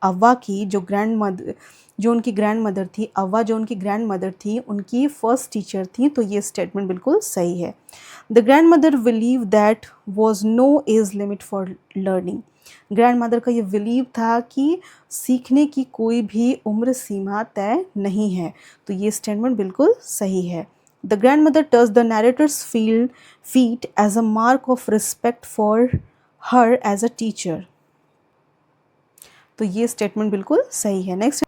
अव्वा की जो उनकी ग्रैंड मदर थी, अव्वा जो उनकी ग्रैंड मदर थी, उनकी फर्स्ट टीचर थी। तो ये स्टेटमेंट बिल्कुल सही है। The grandmother believe that was no age limit for learning. Grandmother का ये बिलीव था कि सीखने की कोई भी उम्र सीमा तय नहीं है। तो ये स्टेटमेंट बिल्कुल सही है। The grandmother touch the narrator's feet as a mark of respect for her as a teacher. तो ये स्टेटमेंट बिल्कुल सही है। Next,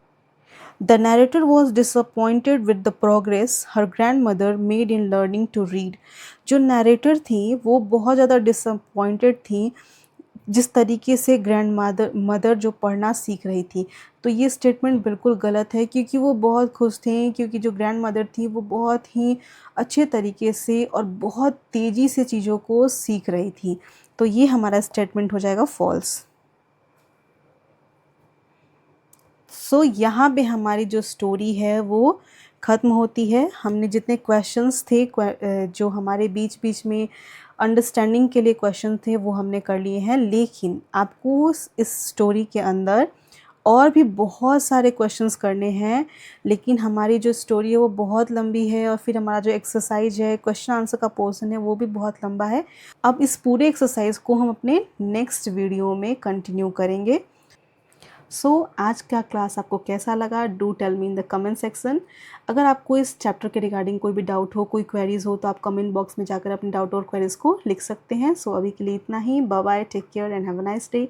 the narrator was disappointed with the progress her grandmother made in learning to read. जो narrator थी वो बहुत ज़्यादा डिसअपॉइंटेड थी जिस तरीके से ग्रैंड मदर जो पढ़ना सीख रही थी। तो ये स्टेटमेंट बिल्कुल गलत है, क्योंकि वो बहुत खुश थी, क्योंकि जो ग्रैंड मदर थी वो बहुत ही अच्छे तरीके से और बहुत तेज़ी से चीज़ों को सीख रही थी। तो ये हमारा स्टेटमेंट हो जाएगा फॉल्स। सो यहाँ पे हमारी जो स्टोरी है वो ख़त्म होती है। हमने जितने क्वेश्चंस थे जो हमारे बीच बीच में अंडरस्टैंडिंग के लिए क्वेश्चन थे वो हमने कर लिए हैं, लेकिन आपको इस स्टोरी के अंदर और भी बहुत सारे क्वेश्चंस करने हैं। लेकिन हमारी जो स्टोरी है वो बहुत लंबी है, और फिर हमारा जो एक्सरसाइज है, क्वेश्चन आंसर का पोर्शन है, वो भी बहुत लंबा है। अब इस पूरे एक्सरसाइज को हम अपने नेक्स्ट वीडियो में कंटिन्यू करेंगे। सो आज का क्लास आपको कैसा लगा, do tell me in the comment section. अगर आपको इस चैप्टर के रिगार्डिंग कोई भी डाउट हो, कोई क्वेरीज हो, तो आप कमेंट बॉक्स में जाकर अपने डाउट और क्वेरीज को लिख सकते हैं। सो अभी के लिए इतना ही। Bye bye, take care and have a nice day.